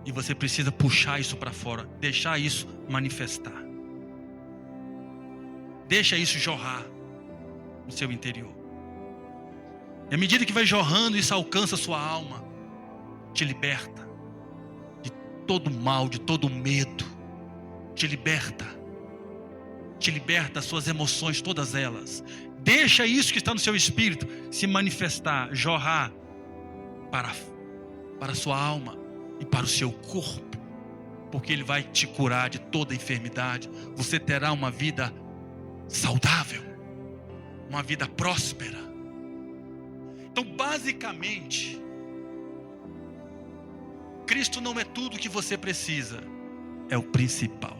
E você precisa puxar isso para fora, deixar isso manifestar. Deixa isso jorrar no seu interior. E à medida que vai jorrando, isso alcança a sua alma, te liberta de todo mal, de todo medo, te liberta das suas emoções, todas elas. Deixa isso que está no seu espírito se manifestar, jorrar para a sua alma e para o seu corpo, porque ele vai te curar de toda enfermidade. Você terá uma vida saudável, uma vida próspera. Então, basicamente, Cristo não é tudo que você precisa, é o principal.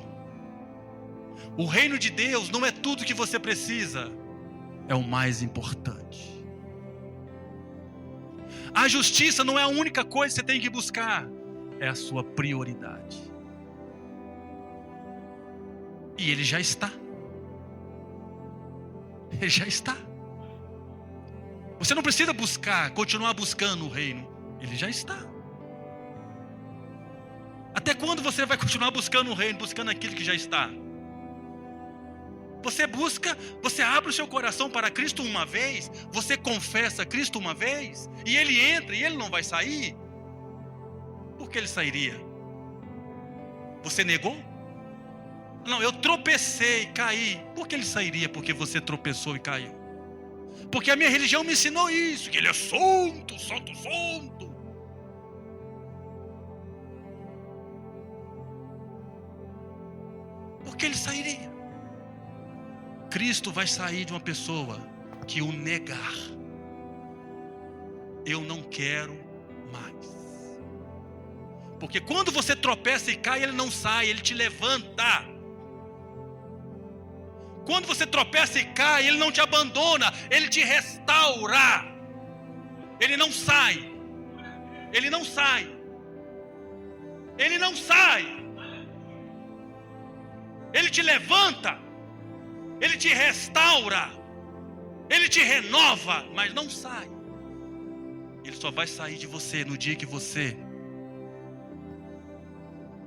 O reino de Deus não é tudo que você precisa, é o mais importante. A justiça não é a única coisa que você tem que buscar, é a sua prioridade. E ele já está. Ele já está. Você não precisa continuar buscando o reino, ele já está. Até quando você vai continuar buscando o reino, buscando aquilo que já está? Você abre o seu coração para Cristo uma vez, você confessa Cristo uma vez, e ele entra e ele não vai sair. Por que ele sairia? Você negou? Não, eu tropecei, caí. Por que ele sairia? Porque você tropeçou e caiu. Porque a minha religião me ensinou isso, que ele é santo, santo, santo. Por que ele sairia? Cristo vai sair de uma pessoa que o negar. Eu não quero mais. Porque quando você tropeça e cai, ele não sai, ele te levanta. Quando você tropeça e cai, ele não te abandona, ele te restaura. Ele não sai. Ele não sai. Ele não sai. Ele te levanta. Ele te restaura. Ele te renova, mas não sai. Ele só vai sair de você no dia que você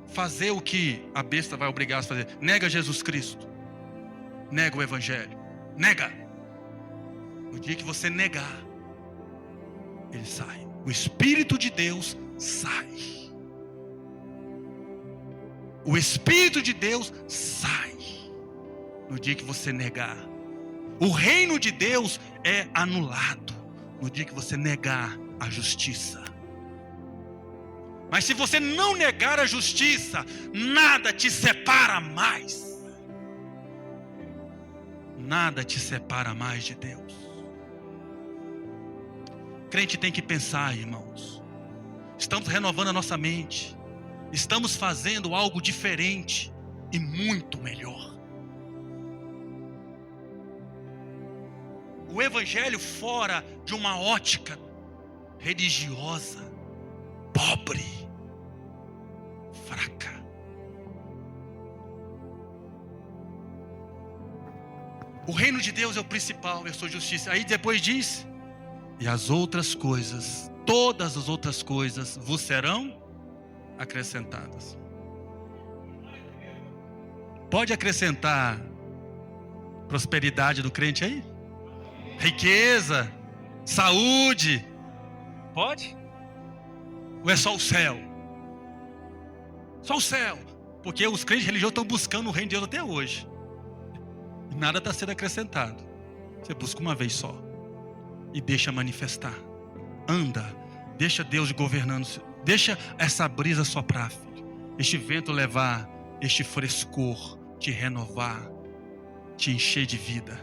fazer o que a besta vai obrigar a fazer. Nega Jesus Cristo. Nega o Evangelho. Nega. No dia que você negar, ele sai. O Espírito de Deus sai. O Espírito de Deus sai. No dia que você negar. O reino de Deus é anulado no dia que você negar a justiça. Mas se você não negar a justiça, nada te separa mais. Nada te separa mais de Deus. Crente tem que pensar, irmãos. Estamos renovando a nossa mente. Estamos fazendo algo diferente e muito melhor. O Evangelho fora de uma ótica religiosa, pobre, fraca. O reino de Deus é o principal, eu sou justiça. Aí depois diz, e as outras coisas, todas as outras coisas vos serão acrescentadas. Pode acrescentar prosperidade do crente aí? Riqueza, saúde, pode? Ou é só o céu? Só o céu, porque os crentes religiosos estão buscando o reino de Deus até hoje. Nada está sendo acrescentado. Você busca uma vez só e deixa manifestar. Anda, deixa Deus governando, deixa essa brisa soprar, filho. Este vento levar, este frescor te renovar, te encher de vida.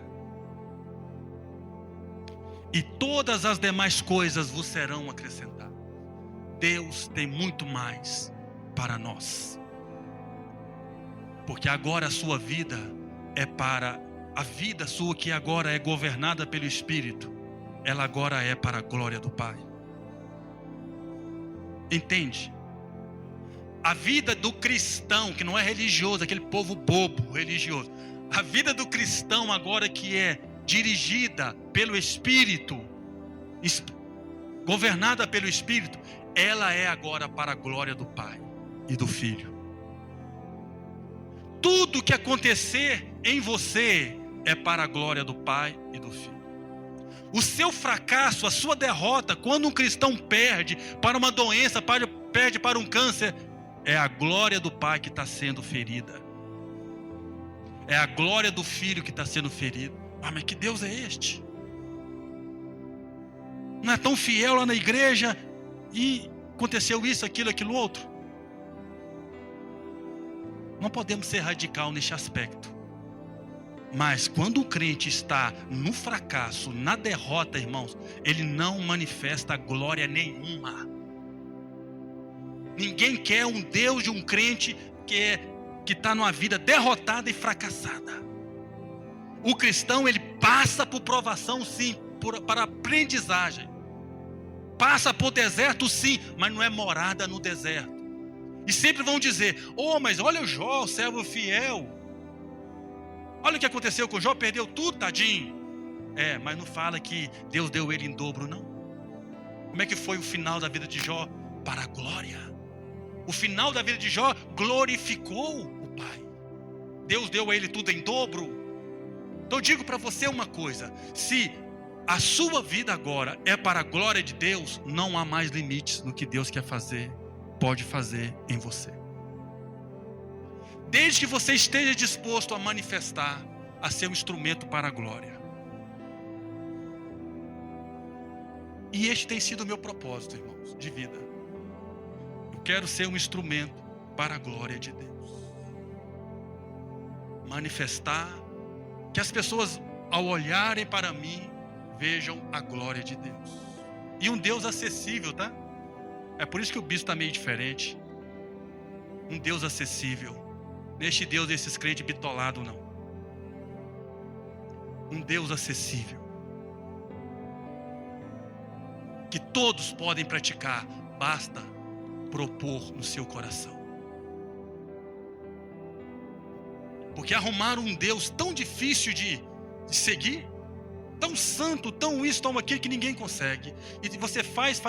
E todas as demais coisas vos serão acrescentadas. Deus tem muito mais para nós. Porque agora a sua vida é para a vida sua, que agora é governada pelo Espírito. Ela agora é para a glória do Pai. Entende? A vida do cristão, que não é religioso, aquele povo bobo religioso. A vida do cristão agora que é dirigida pelo Espírito, governada pelo Espírito, ela é agora para a glória do Pai e do Filho. Tudo que acontecer em você é para a glória do Pai e do Filho. O seu fracasso, a sua derrota, quando um cristão perde para uma doença, perde para um câncer, é a glória do Pai que está sendo ferida. É a glória do Filho que está sendo ferido. Ah, mas que Deus é este? Não é tão fiel lá na igreja e aconteceu isso, aquilo outro. Não podemos ser radical neste aspecto. Mas quando o crente está no fracasso, na derrota, irmãos, ele não manifesta glória nenhuma. Ninguém quer um Deus de um crente que está numa vida derrotada e fracassada. O cristão, ele passa por provação, sim, para aprendizagem. Passa por deserto, sim, mas não é morada no deserto. E sempre vão dizer: oh, mas olha o Jó, o servo fiel. Olha o que aconteceu com o Jó, perdeu tudo, tadinho. É, mas não fala que Deus deu ele em dobro, não. Como é que foi o final da vida de Jó? Para a glória. O final da vida de Jó glorificou o Pai. Deus deu a ele tudo em dobro. Então eu digo para você uma coisa: se a sua vida agora é para a glória de Deus, não há mais limites no que Deus quer fazer, pode fazer em você. Desde que você esteja disposto a manifestar, a ser um instrumento para a glória. E este tem sido o meu propósito, irmãos, de vida. Eu quero ser um instrumento para a glória de Deus. Manifestar, que as pessoas, ao olharem para mim, vejam a glória de Deus. E um Deus acessível, tá? É por isso que o bispo está meio diferente. Um Deus acessível. Neste Deus desses crentes bitolados, não. Um Deus acessível. Que todos podem praticar. Basta propor no seu coração. Porque arrumar um Deus tão difícil de seguir, tão santo, tão isso, tão aquilo, que ninguém consegue. E você faz,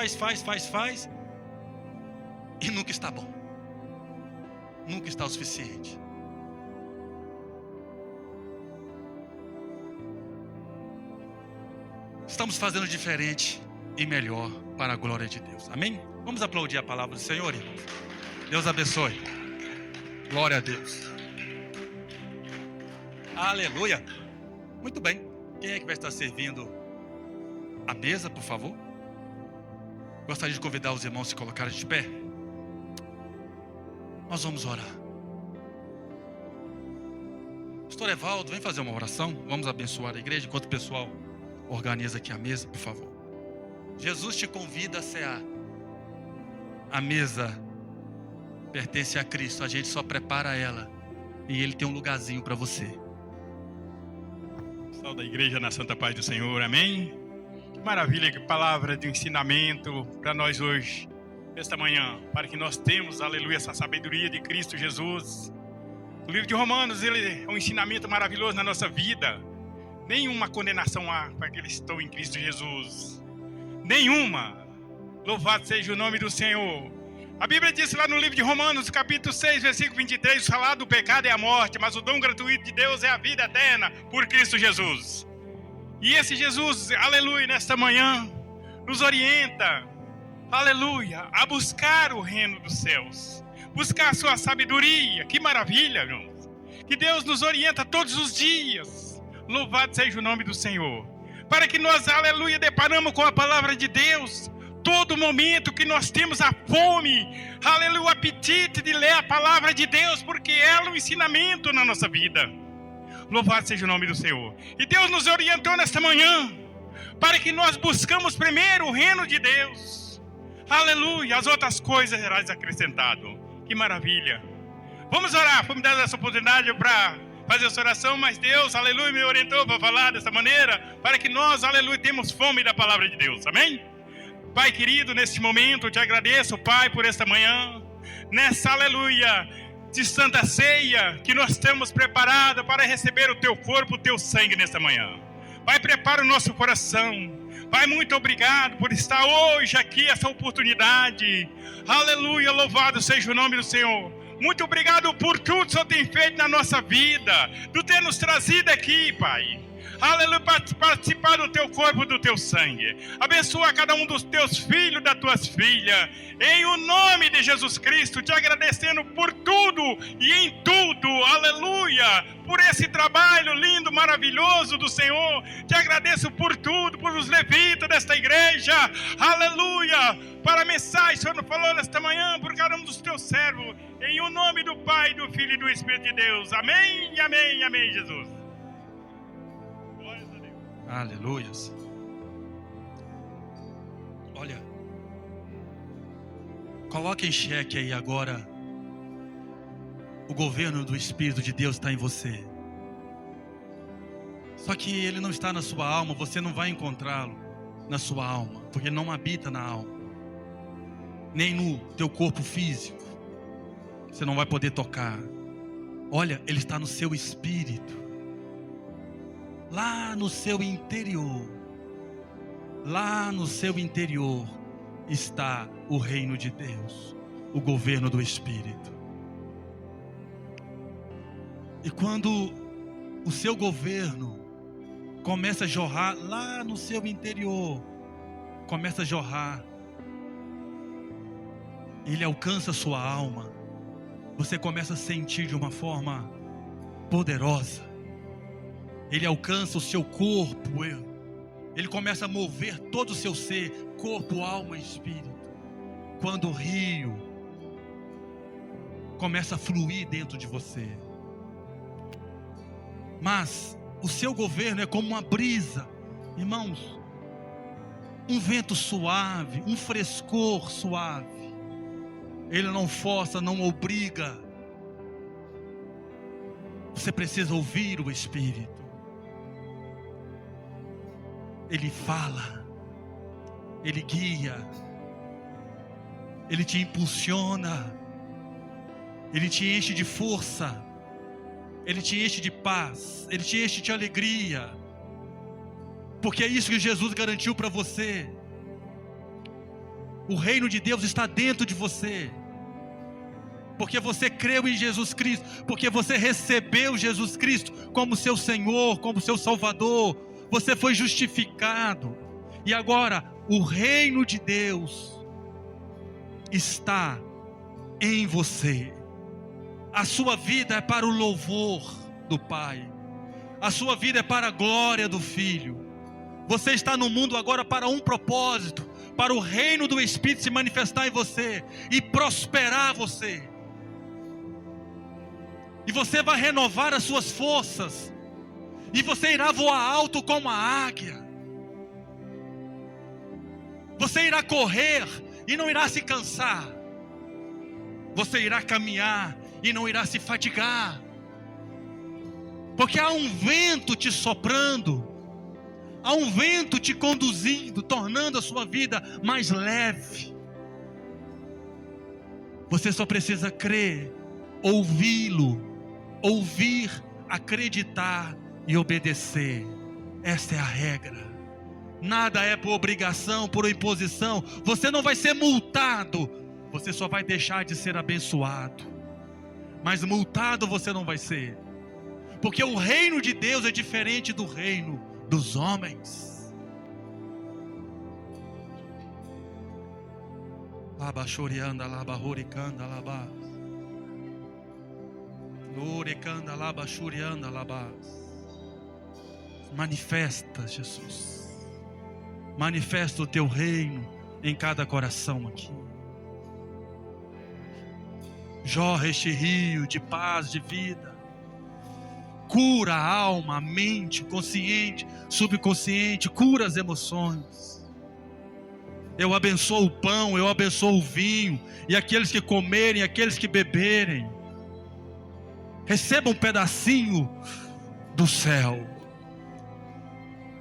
e nunca está bom. Nunca está o suficiente. Estamos fazendo diferente e melhor para a glória de Deus. Amém? Vamos aplaudir a palavra do Senhor, irmãos. Deus abençoe. Glória a Deus. Aleluia. Muito bem. Quem é que vai estar servindo a mesa, por favor? Gostaria de convidar os irmãos a se colocarem de pé. Nós vamos orar. Pastor Evaldo, vem fazer uma oração. Vamos abençoar a igreja enquanto o pessoal organiza aqui a mesa, por favor. Jesus te convida a cear. A mesa pertence a Cristo. A gente só prepara ela. E Ele tem um lugarzinho para você. Pessoal da igreja, na santa paz do Senhor, amém? Que maravilha, que palavra de ensinamento para nós hoje, esta manhã, para que nós temos, aleluia, essa sabedoria de Cristo Jesus. O livro de Romanos, ele é um ensinamento maravilhoso na nossa vida. Nenhuma condenação há para aqueles que estão em Cristo Jesus. Nenhuma. Louvado seja o nome do Senhor. A Bíblia diz lá no livro de Romanos, capítulo 6, versículo 23, o salário do pecado é a morte, mas o dom gratuito de Deus é a vida eterna por Cristo Jesus. E esse Jesus, aleluia, nesta manhã, nos orienta, aleluia, a buscar o reino dos céus, buscar a sua sabedoria. Que maravilha, irmãos. Que Deus nos orienta todos os dias. Louvado seja o nome do Senhor. Para que nós, aleluia, deparamos com a palavra de Deus. Todo momento que nós temos a fome, aleluia, o apetite de ler a palavra de Deus, porque ela é um ensinamento na nossa vida. Louvado seja o nome do Senhor. E Deus nos orientou nesta manhã, para que nós buscamos primeiro o reino de Deus. Aleluia, as outras coisas serão acrescentadas. Que maravilha. Vamos orar, foi me dada essa oportunidade para fazer essa oração, mas Deus, aleluia, me orientou para falar dessa maneira, para que nós, aleluia, temos fome da palavra de Deus, amém? Pai querido, neste momento eu te agradeço, Pai, por esta manhã, nessa, aleluia, de Santa Ceia, que nós estamos preparados para receber o Teu corpo, o Teu sangue nesta manhã. Pai, prepara o nosso coração. Pai, muito obrigado por estar hoje aqui, essa oportunidade. Aleluia, louvado seja o nome do Senhor. Muito obrigado por tudo que o Senhor tem feito na nossa vida, por ter nos trazido aqui, Pai. Aleluia, participar do Teu corpo, do Teu sangue. Abençoa cada um dos Teus filhos, das Tuas filhas. Em o nome de Jesus Cristo, te agradecendo por tudo e em tudo. Aleluia, por esse trabalho lindo, maravilhoso do Senhor. Te agradeço por tudo, por os levitas desta igreja. Aleluia, para a mensagem que o Senhor nos falou nesta manhã, por cada um dos Teus servos. Em o nome do Pai, do Filho e do Espírito de Deus. Amém, amém, amém, Jesus. Aleluias. Olha, coloque em xeque aí agora. O governo do Espírito de Deus está em você. Só que ele não está na sua alma. Você não vai encontrá-lo na sua alma, porque ele não habita na alma, nem no teu corpo físico. Você não vai poder tocar. Olha, ele está no seu espírito. Lá no seu interior, lá no seu interior está o reino de Deus, o governo do Espírito. E quando o seu governo começa a jorrar lá no seu interior, começa a jorrar, ele alcança a sua alma, você começa a sentir de uma forma poderosa. Ele alcança o seu corpo, ele começa a mover todo o seu ser, corpo, alma e espírito. Quando o rio começa a fluir dentro de você. Mas o seu governo é como uma brisa, irmãos, um vento suave, um frescor suave. Ele não força, não obriga. Você precisa ouvir o Espírito. Ele fala, Ele guia, Ele te impulsiona, Ele te enche de força, Ele te enche de paz, Ele te enche de alegria, porque é isso que Jesus garantiu para você. O reino de Deus está dentro de você, porque você creu em Jesus Cristo, porque você recebeu Jesus Cristo como seu Senhor, como seu Salvador. Você foi justificado. E agora o reino de Deus está em você. A sua vida é para o louvor do Pai. A sua vida é para a glória do Filho. Você está no mundo agora para um propósito, para o reino do Espírito se manifestar em você e prosperar você. E você vai renovar as suas forças. E você irá voar alto como a águia. Você irá correr e não irá se cansar. Você irá caminhar e não irá se fatigar. Porque há um vento te soprando. Há um vento te conduzindo, tornando a sua vida mais leve. Você só precisa crer, ouvi-lo, ouvir, acreditar e obedecer. Esta é a regra. Nada é por obrigação, por imposição. Você não vai ser multado, você só vai deixar de ser abençoado. Mas multado você não vai ser, porque o reino de Deus é diferente do reino dos homens. Labachorianda, labahoricanda, labás. Lorecanda, labachorianda, labás. Manifesta, Jesus. Manifesta o teu reino em cada coração aqui. Jorra este rio de paz, de vida. Cura a alma, a mente, consciente, subconsciente. Cura as emoções. Eu abençoo o pão, eu abençoo o vinho. E aqueles que comerem, aqueles que beberem, recebam um pedacinho do céu.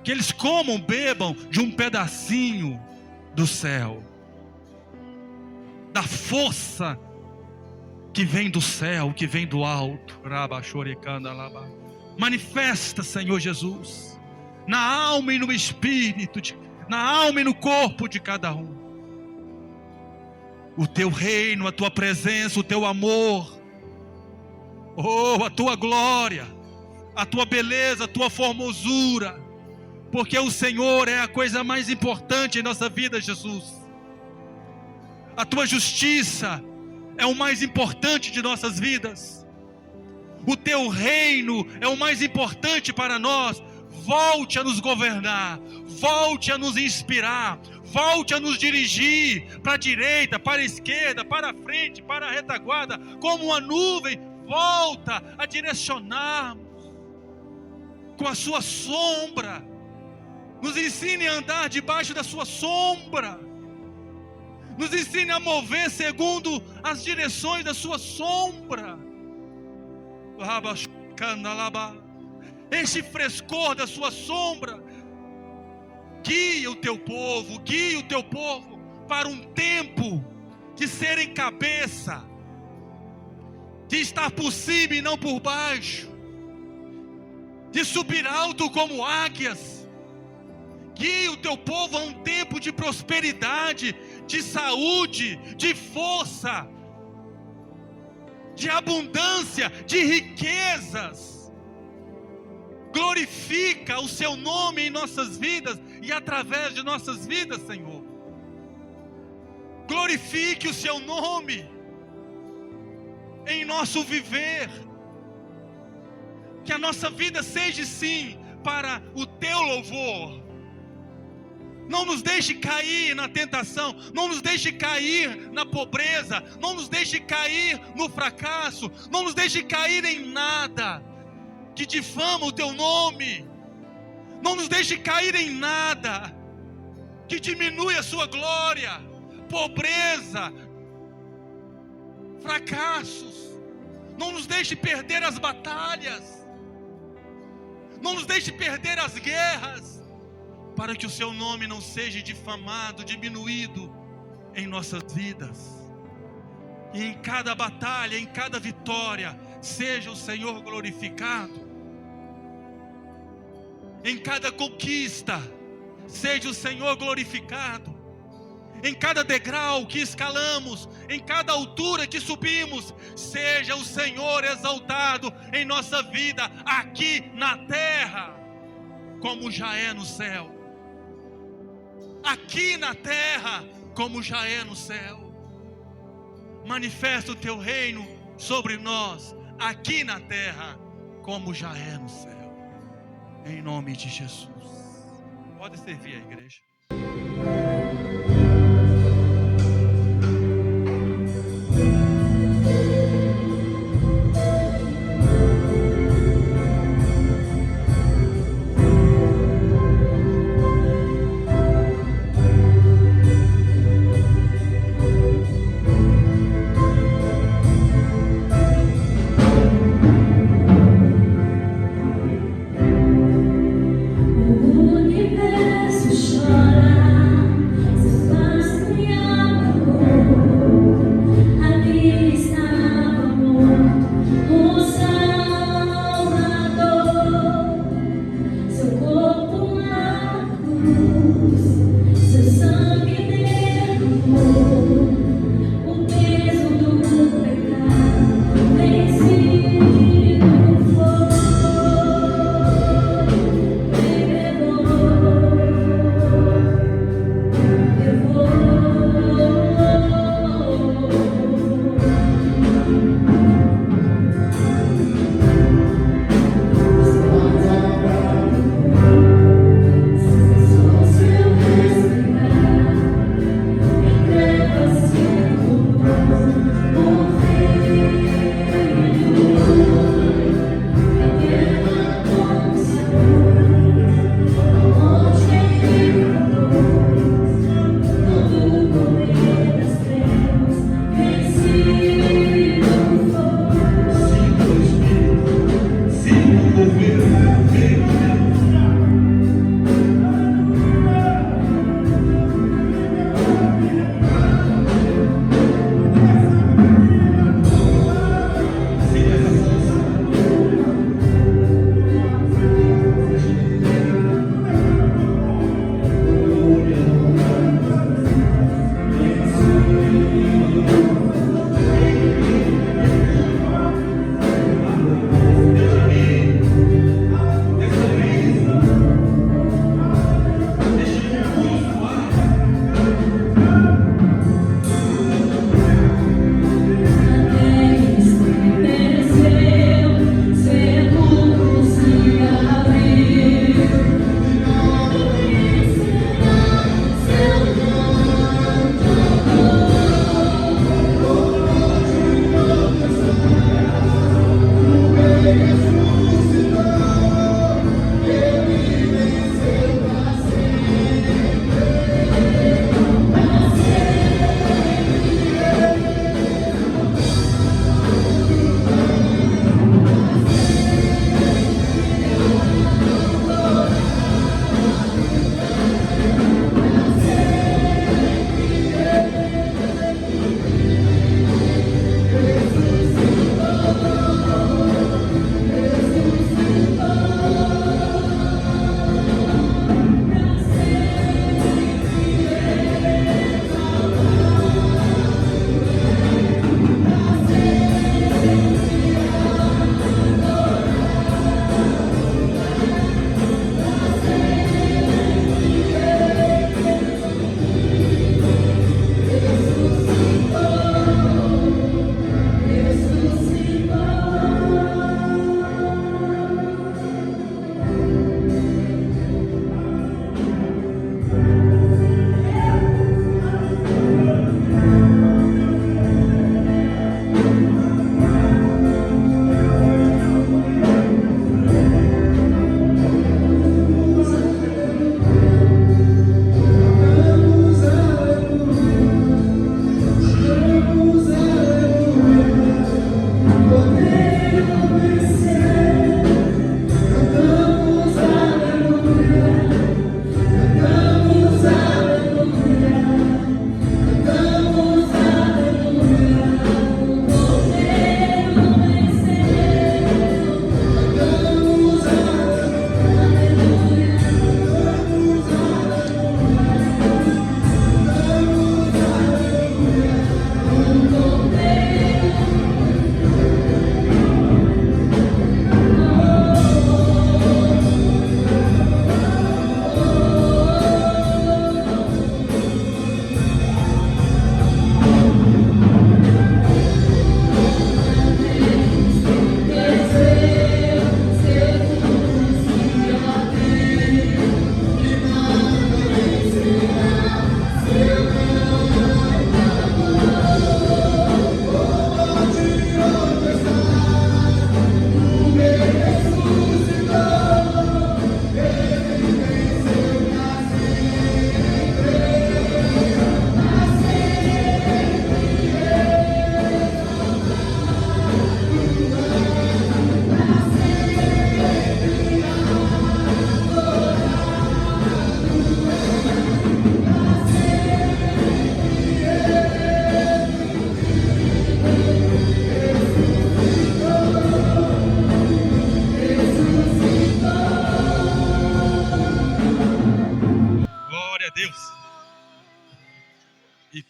Que eles comam, bebam de um pedacinho do céu. Da força que vem do céu, que vem do alto. Manifesta, Senhor Jesus, na alma e no espírito, na alma e no corpo de cada um, o teu reino, a tua presença, o teu amor, a tua glória, a tua beleza, a tua formosura, porque o Senhor é a coisa mais importante em nossa vida, Jesus. A tua justiça é o mais importante de nossas vidas. O teu reino é o mais importante para nós. Volte a nos governar, volte a nos inspirar, volte a nos dirigir para a direita, para a esquerda, para a frente, para a retaguarda, como uma nuvem. Volta a direcionar-nos com a sua sombra. Nos ensine a andar debaixo da sua sombra. Nos ensine a mover segundo as direções da sua sombra. Este frescor da sua sombra guia o teu povo para um tempo de serem cabeça, de estar por cima e não por baixo, de subir alto como águias. Guia o teu povo a um tempo de prosperidade, de saúde, de força, de abundância, de riquezas. Glorifica o seu nome em nossas vidas e através de nossas vidas, Senhor. Glorifique o seu nome em nosso viver. Que a nossa vida seja sim para o teu louvor. Não nos deixe cair na tentação, não nos deixe cair na pobreza, não nos deixe cair no fracasso, não nos deixe cair em nada que difama o teu nome, não nos deixe cair em nada que diminui a sua glória. Pobreza, fracassos, não nos deixe perder as batalhas, não nos deixe perder as guerras, para que o seu nome não seja difamado, diminuído em nossas vidas. E em cada batalha, em cada vitória, seja o Senhor glorificado. Em cada conquista, seja o Senhor glorificado. Em cada degrau que escalamos, em cada altura que subimos, seja o Senhor exaltado em nossa vida, aqui na terra, como já é no céu. Aqui na terra, como já é no céu. Manifesta o teu reino sobre nós, aqui na terra, como já é no céu. Em nome de Jesus. Pode servir a igreja. O universo chora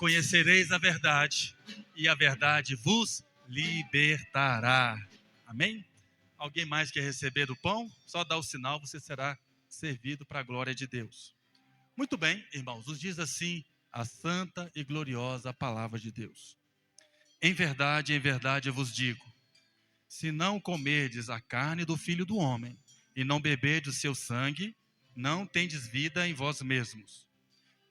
conhecereis a verdade, e a verdade vos libertará. Amém? Alguém mais quer receber do pão? Só dá o sinal, você será servido para a glória de Deus. Muito bem, irmãos, nos diz assim a santa e gloriosa palavra de Deus. Em verdade eu vos digo, se não comerdes a carne do Filho do Homem, e não beberdes o seu sangue, não tendes vida em vós mesmos.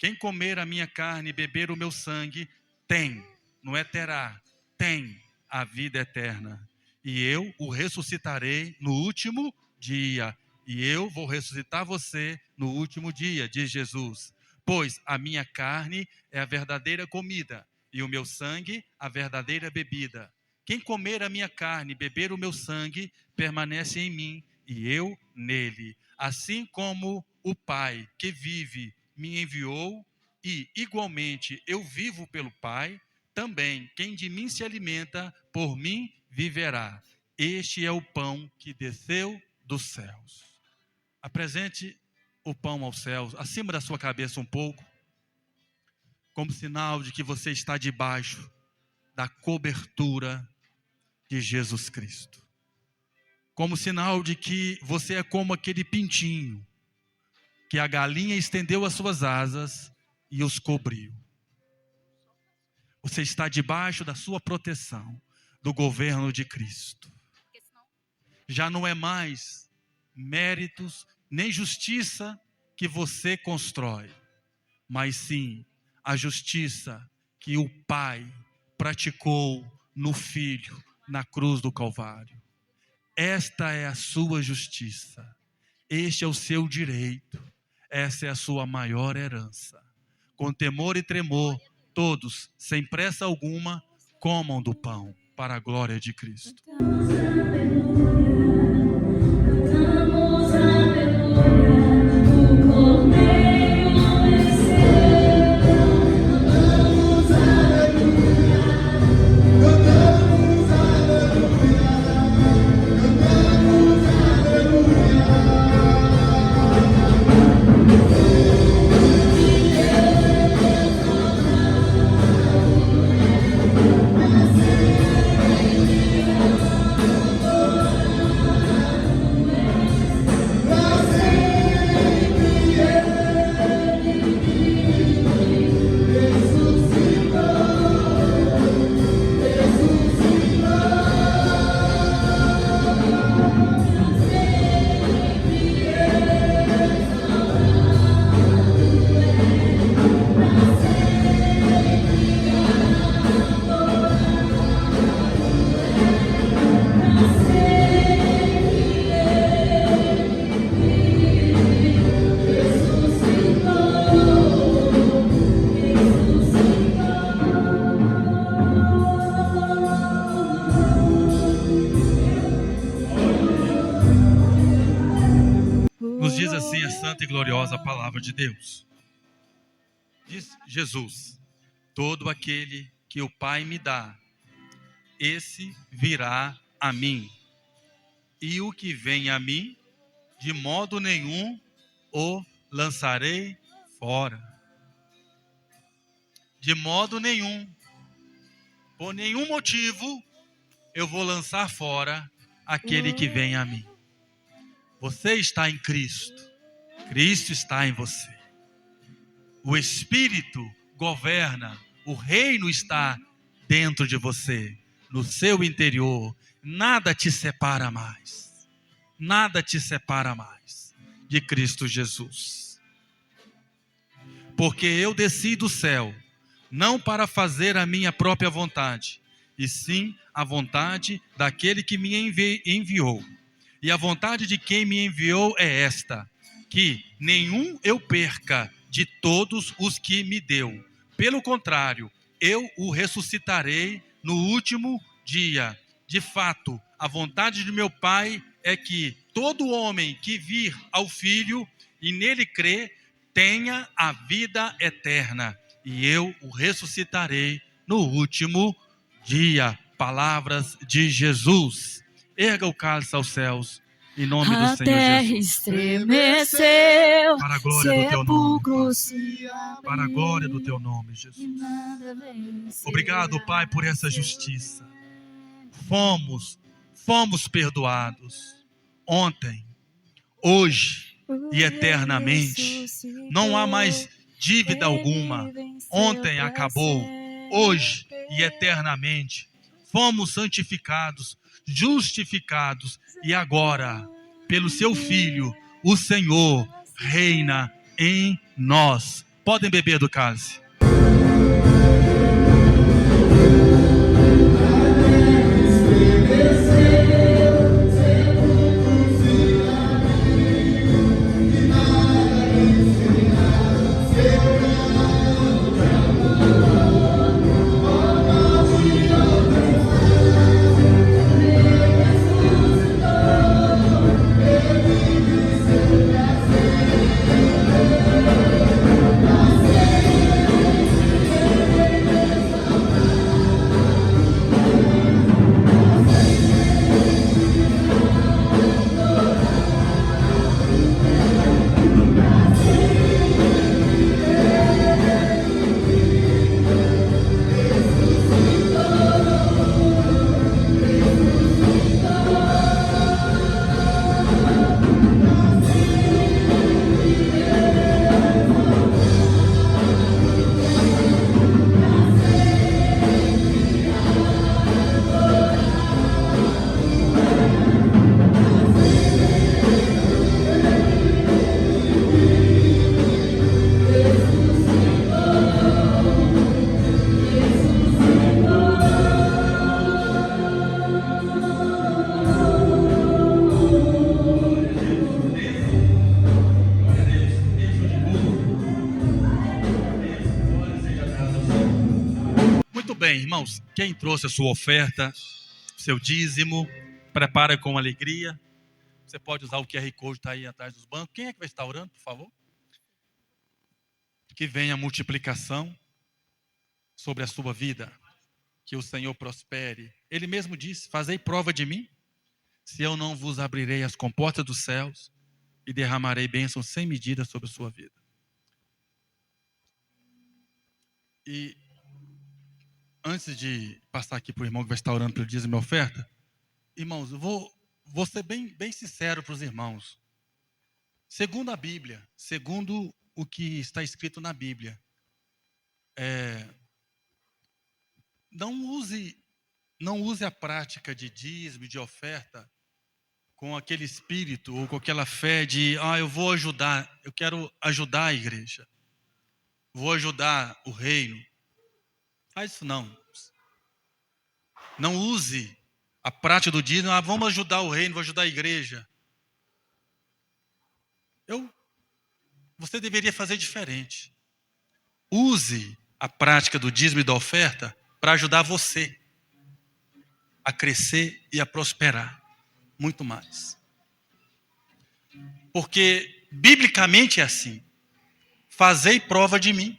Quem comer a minha carne e beber o meu sangue, tem, não é terá, tem a vida eterna. E eu o ressuscitarei no último dia. E eu vou ressuscitar você no último dia, diz Jesus. Pois a minha carne é a verdadeira comida, e o meu sangue a verdadeira bebida. Quem comer a minha carne e beber o meu sangue, permanece em mim, e eu nele. Assim como o Pai que vive me enviou, e igualmente eu vivo pelo Pai, também quem de mim se alimenta, por mim viverá. Este é o pão que desceu dos céus. Apresente o pão aos céus, acima da sua cabeça um pouco, como sinal de que você está debaixo da cobertura de Jesus Cristo. Como sinal de que você é como aquele pintinho, que a galinha estendeu as suas asas e os cobriu. Você está debaixo da sua proteção, do governo de Cristo. Já não é mais méritos, nem justiça que você constrói, mas sim a justiça que o Pai praticou no Filho, na cruz do Calvário. Esta é a sua justiça, este é o seu direito, essa é a sua maior herança. Com temor e tremor, todos, sem pressa alguma, comam do pão, para a glória de Cristo. E gloriosa palavra de Deus. Diz Jesus: todo aquele que o Pai me dá, esse virá a mim, e o que vem a mim, de modo nenhum o lançarei fora. De modo nenhum, por nenhum motivo, eu vou lançar fora aquele que vem a mim. Você está em Cristo. Cristo está em você. O Espírito governa, o reino está dentro de você, no seu interior. Nada te separa mais. Nada te separa mais de Cristo Jesus. Porque eu desci do céu, não para fazer a minha própria vontade, e sim a vontade daquele que me enviou. E a vontade de quem me enviou é esta: que nenhum eu perca de todos os que me deu. Pelo contrário, eu o ressuscitarei no último dia. De fato, a vontade de meu Pai é que todo homem que vir ao Filho e nele crê, tenha a vida eterna. E eu o ressuscitarei no último dia. Palavras de Jesus. Erga o cálice aos céus Em nome do A Senhor terra Jesus. estremeceu, Para a glória do teu nome, sepulcro Pai. se abriu, Para a glória do teu nome, e Jesus. nada vencerá. Obrigado, Pai, por essa justiça. Fomos perdoados ontem, hoje e eternamente. Não há mais dívida alguma. Ontem acabou, hoje e eternamente. Fomos santificados, justificados e agora, pelo seu Filho, o Senhor reina em nós. Podem beber do cálice. Muito bem, irmãos. Quem trouxe a sua oferta, seu dízimo, prepara com alegria. Você pode usar o QR Code, está aí atrás dos bancos. Quem é que vai estar orando, por favor? Que venha a multiplicação sobre a sua vida. Que o Senhor prospere. Ele mesmo disse: fazei prova de mim, se eu não vos abrirei as comportas dos céus e derramarei bênçãos sem medida sobre a sua vida. E antes de passar aqui para o irmão que vai estar orando pelo dízimo e oferta, irmãos, eu vou ser bem sincero para os irmãos. Segundo a Bíblia, segundo o que está escrito na Bíblia, não use a prática de dízimo, de oferta, com aquele espírito ou com aquela fé de, eu vou ajudar, eu quero ajudar a igreja, vou ajudar o reino. Faz isso não. Não use a prática do dízimo, vamos ajudar o reino, vou ajudar a igreja. Você deveria fazer diferente. Use a prática do dízimo e da oferta para ajudar você a crescer e a prosperar muito mais. Porque biblicamente é assim: fazei prova de mim.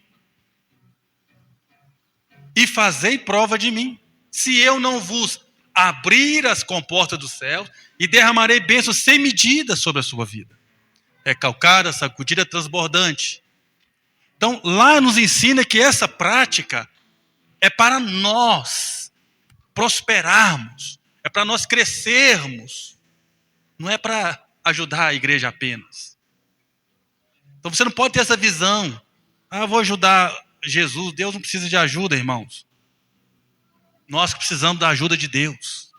E fazei prova de mim, se eu não vos abrir as comportas do céu e derramarei bênçãos sem medida sobre a sua vida. Recalcada, sacudida, transbordante. Então, lá nos ensina que essa prática é para nós prosperarmos, é para nós crescermos, não é para ajudar a igreja apenas. Então você não pode ter essa visão: eu vou ajudar Jesus. Deus não precisa de ajuda, irmãos. Nós que precisamos da ajuda de Deus.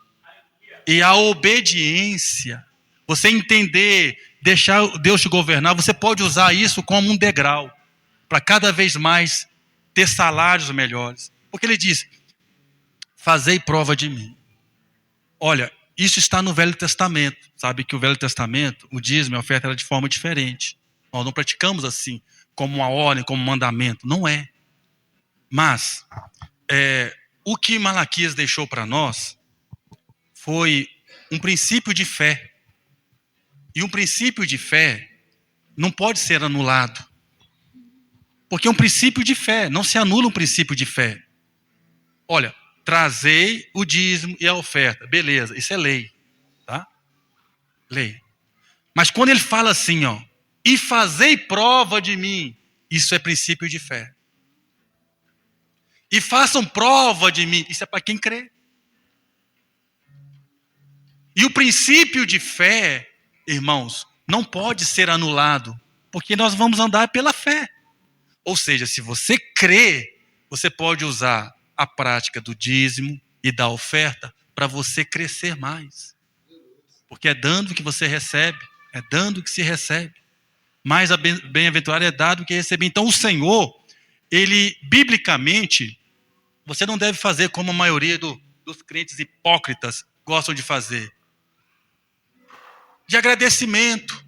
E a obediência, você entender, deixar Deus te governar, você pode usar isso como um degrau para cada vez mais ter salários melhores. Porque ele diz: fazei prova de mim. Olha, isso está no Velho Testamento. Sabe que o Velho Testamento, o dízimo e a oferta era de forma diferente. Nós não praticamos assim, como uma ordem, como um mandamento. Não é. Mas o que Malaquias deixou para nós foi um princípio de fé. E um princípio de fé não pode ser anulado. Porque é um princípio de fé, não se anula um princípio de fé. Olha, trazei o dízimo e a oferta. Beleza, isso é lei. Tá? Lei. Mas quando ele fala assim, ó, e fazei prova de mim, isso é princípio de fé. E façam prova de mim, isso é para quem crê. E o princípio de fé, irmãos, não pode ser anulado, porque nós vamos andar pela fé. Ou seja, se você crê, você pode usar a prática do dízimo e da oferta para você crescer mais. Porque é dando que você recebe, é dando que se recebe. Mais bem-aventurado é dado que receber. Então o Senhor, ele, biblicamente, você não deve fazer como a maioria dos crentes hipócritas gostam de fazer. De agradecimento.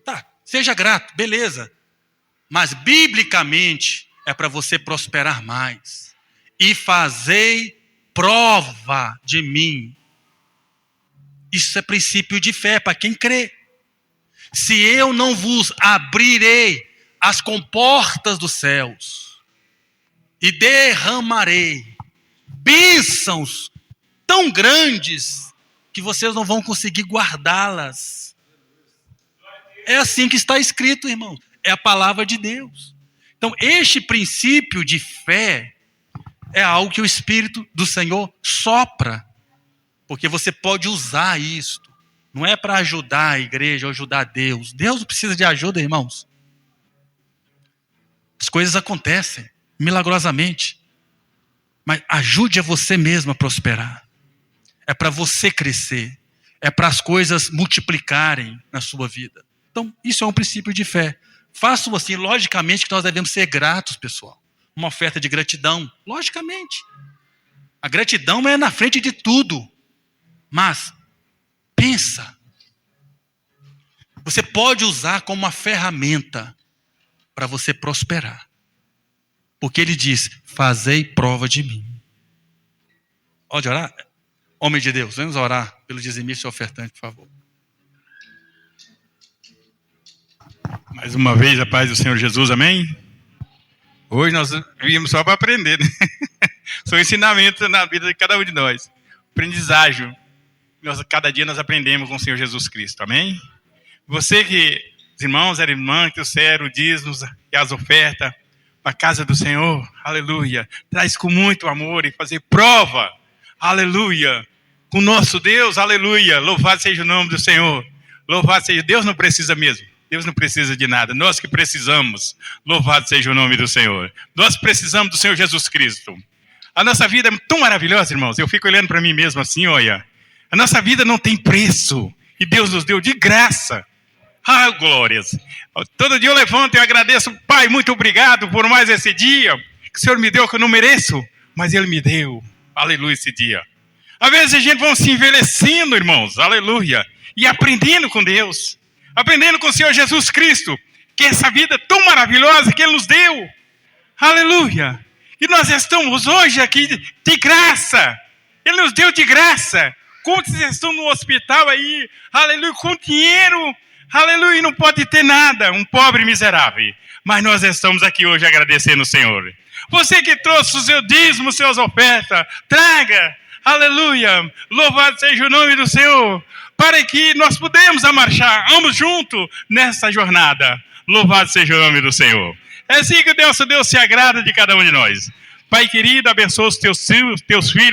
Tá, seja grato, beleza. Mas biblicamente é para você prosperar mais. E fazei prova de mim. Isso é princípio de fé para quem crê. Se eu não vos abrirei as comportas dos céus e derramarei bênçãos tão grandes que vocês não vão conseguir guardá-las. É assim que está escrito, irmão. É a palavra de Deus. Então, este princípio de fé é algo que o Espírito do Senhor sopra. Porque você pode usar isto. Não é para ajudar a igreja ou ajudar Deus. Deus não precisa de ajuda, irmãos. As coisas acontecem milagrosamente. Mas ajude a você mesmo a prosperar. É para você crescer. É para as coisas multiplicarem na sua vida. Então, isso é um princípio de fé. Façam assim, logicamente que nós devemos ser gratos, pessoal. Uma oferta de gratidão, logicamente. A gratidão é na frente de tudo. Mas, pensa. Você pode usar como uma ferramenta para você prosperar. Porque ele diz, fazei prova de mim. Pode orar? Homem de Deus, vamos orar pelo dizimista e ofertante, por favor. Mais uma vez, a paz do Senhor Jesus, amém? Hoje nós viemos só para aprender, né? São ensinamentos na vida de cada um de nós. Aprendizagem. Cada dia nós aprendemos com o Senhor Jesus Cristo, amém? Você que, os irmãos e irmãs, que trouxeram o dízimos e as ofertas para a casa do Senhor, aleluia. Traz com muito amor e fazer prova, aleluia. Com o nosso Deus, aleluia. Louvado seja o nome do Senhor. Louvado seja, Deus não precisa mesmo. Deus não precisa de nada, nós que precisamos, louvado seja o nome do Senhor. Nós precisamos do Senhor Jesus Cristo. A nossa vida é tão maravilhosa, irmãos, eu fico olhando para mim mesmo assim, olha. A nossa vida não tem preço, e Deus nos deu de graça. Ah, glórias. Todo dia eu levanto e agradeço, Pai, muito obrigado por mais esse dia, que o Senhor me deu que eu não mereço, mas Ele me deu, aleluia, esse dia. Às vezes a gente vai se envelhecendo, irmãos, aleluia, e aprendendo com Deus. Aprendendo com o Senhor Jesus Cristo, que essa vida tão maravilhosa que Ele nos deu, aleluia, e nós estamos hoje aqui de graça, Ele nos deu de graça. Quantos estão no hospital aí, aleluia, com dinheiro, aleluia, e não pode ter nada, um pobre miserável, mas nós estamos aqui hoje agradecendo o Senhor. Você que trouxe o seu dízimo, suas ofertas, traga, aleluia, louvado seja o nome do Senhor, para que nós podemos marchar ambos juntos nessa jornada. Louvado seja o nome do Senhor. É assim que Deus se agrada de cada um de nós. Pai querido, abençoa os teus filhos,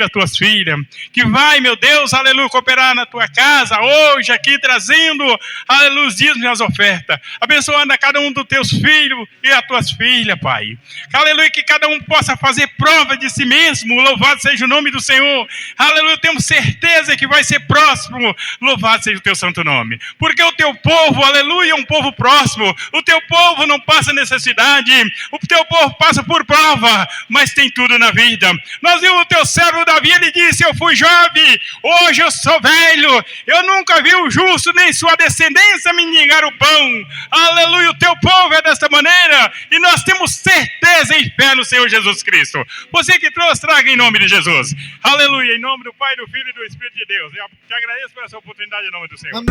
as tuas filhas, que vai, meu Deus, aleluia, cooperar na tua casa, hoje aqui trazendo, aleluia, os dízimos e as ofertas, abençoando a cada um dos teus filhos e as tuas filhas, Pai, aleluia, que cada um possa fazer prova de si mesmo, louvado seja o nome do Senhor, aleluia, temos certeza que vai ser próximo, louvado seja o teu santo nome, porque o teu povo, aleluia, é um povo próximo, o teu povo não passa necessidade, o teu povo passa por prova, mas tem tudo na vida. Nós vimos o teu servo Davi, ele disse, eu fui jovem, hoje eu sou velho, eu nunca vi o justo nem sua descendência mendigar o pão, aleluia, o teu povo é desta maneira, e nós temos certeza e fé no Senhor Jesus Cristo. Você que trouxe, traga em nome de Jesus, aleluia, em nome do Pai, do Filho e do Espírito de Deus. Eu te agradeço por essa oportunidade em nome do Senhor.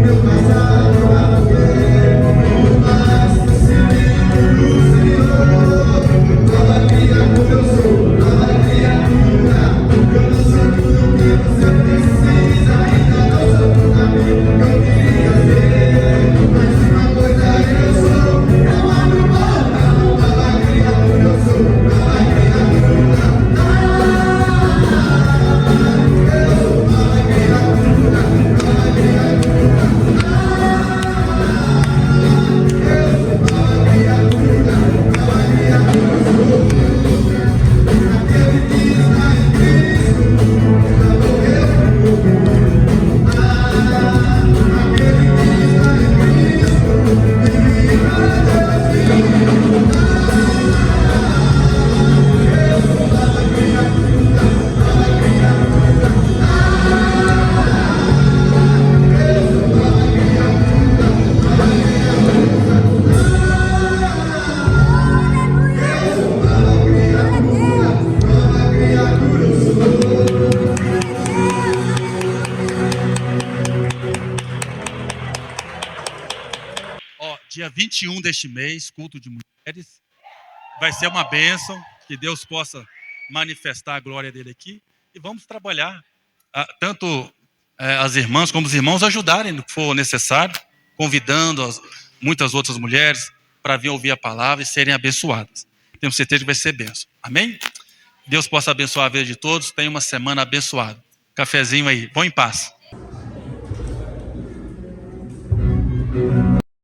Meu passado, 21 deste mês, culto de mulheres. Vai ser uma bênção, que Deus possa manifestar a glória dele aqui. E vamos trabalhar, tanto as irmãs como os irmãos ajudarem no que for necessário, convidando muitas outras mulheres para vir ouvir a palavra e serem abençoadas. Tenho certeza que vai ser bênção. Amém? Deus possa abençoar a vida de todos. Tenha uma semana abençoada. Cafezinho aí. Vão em paz.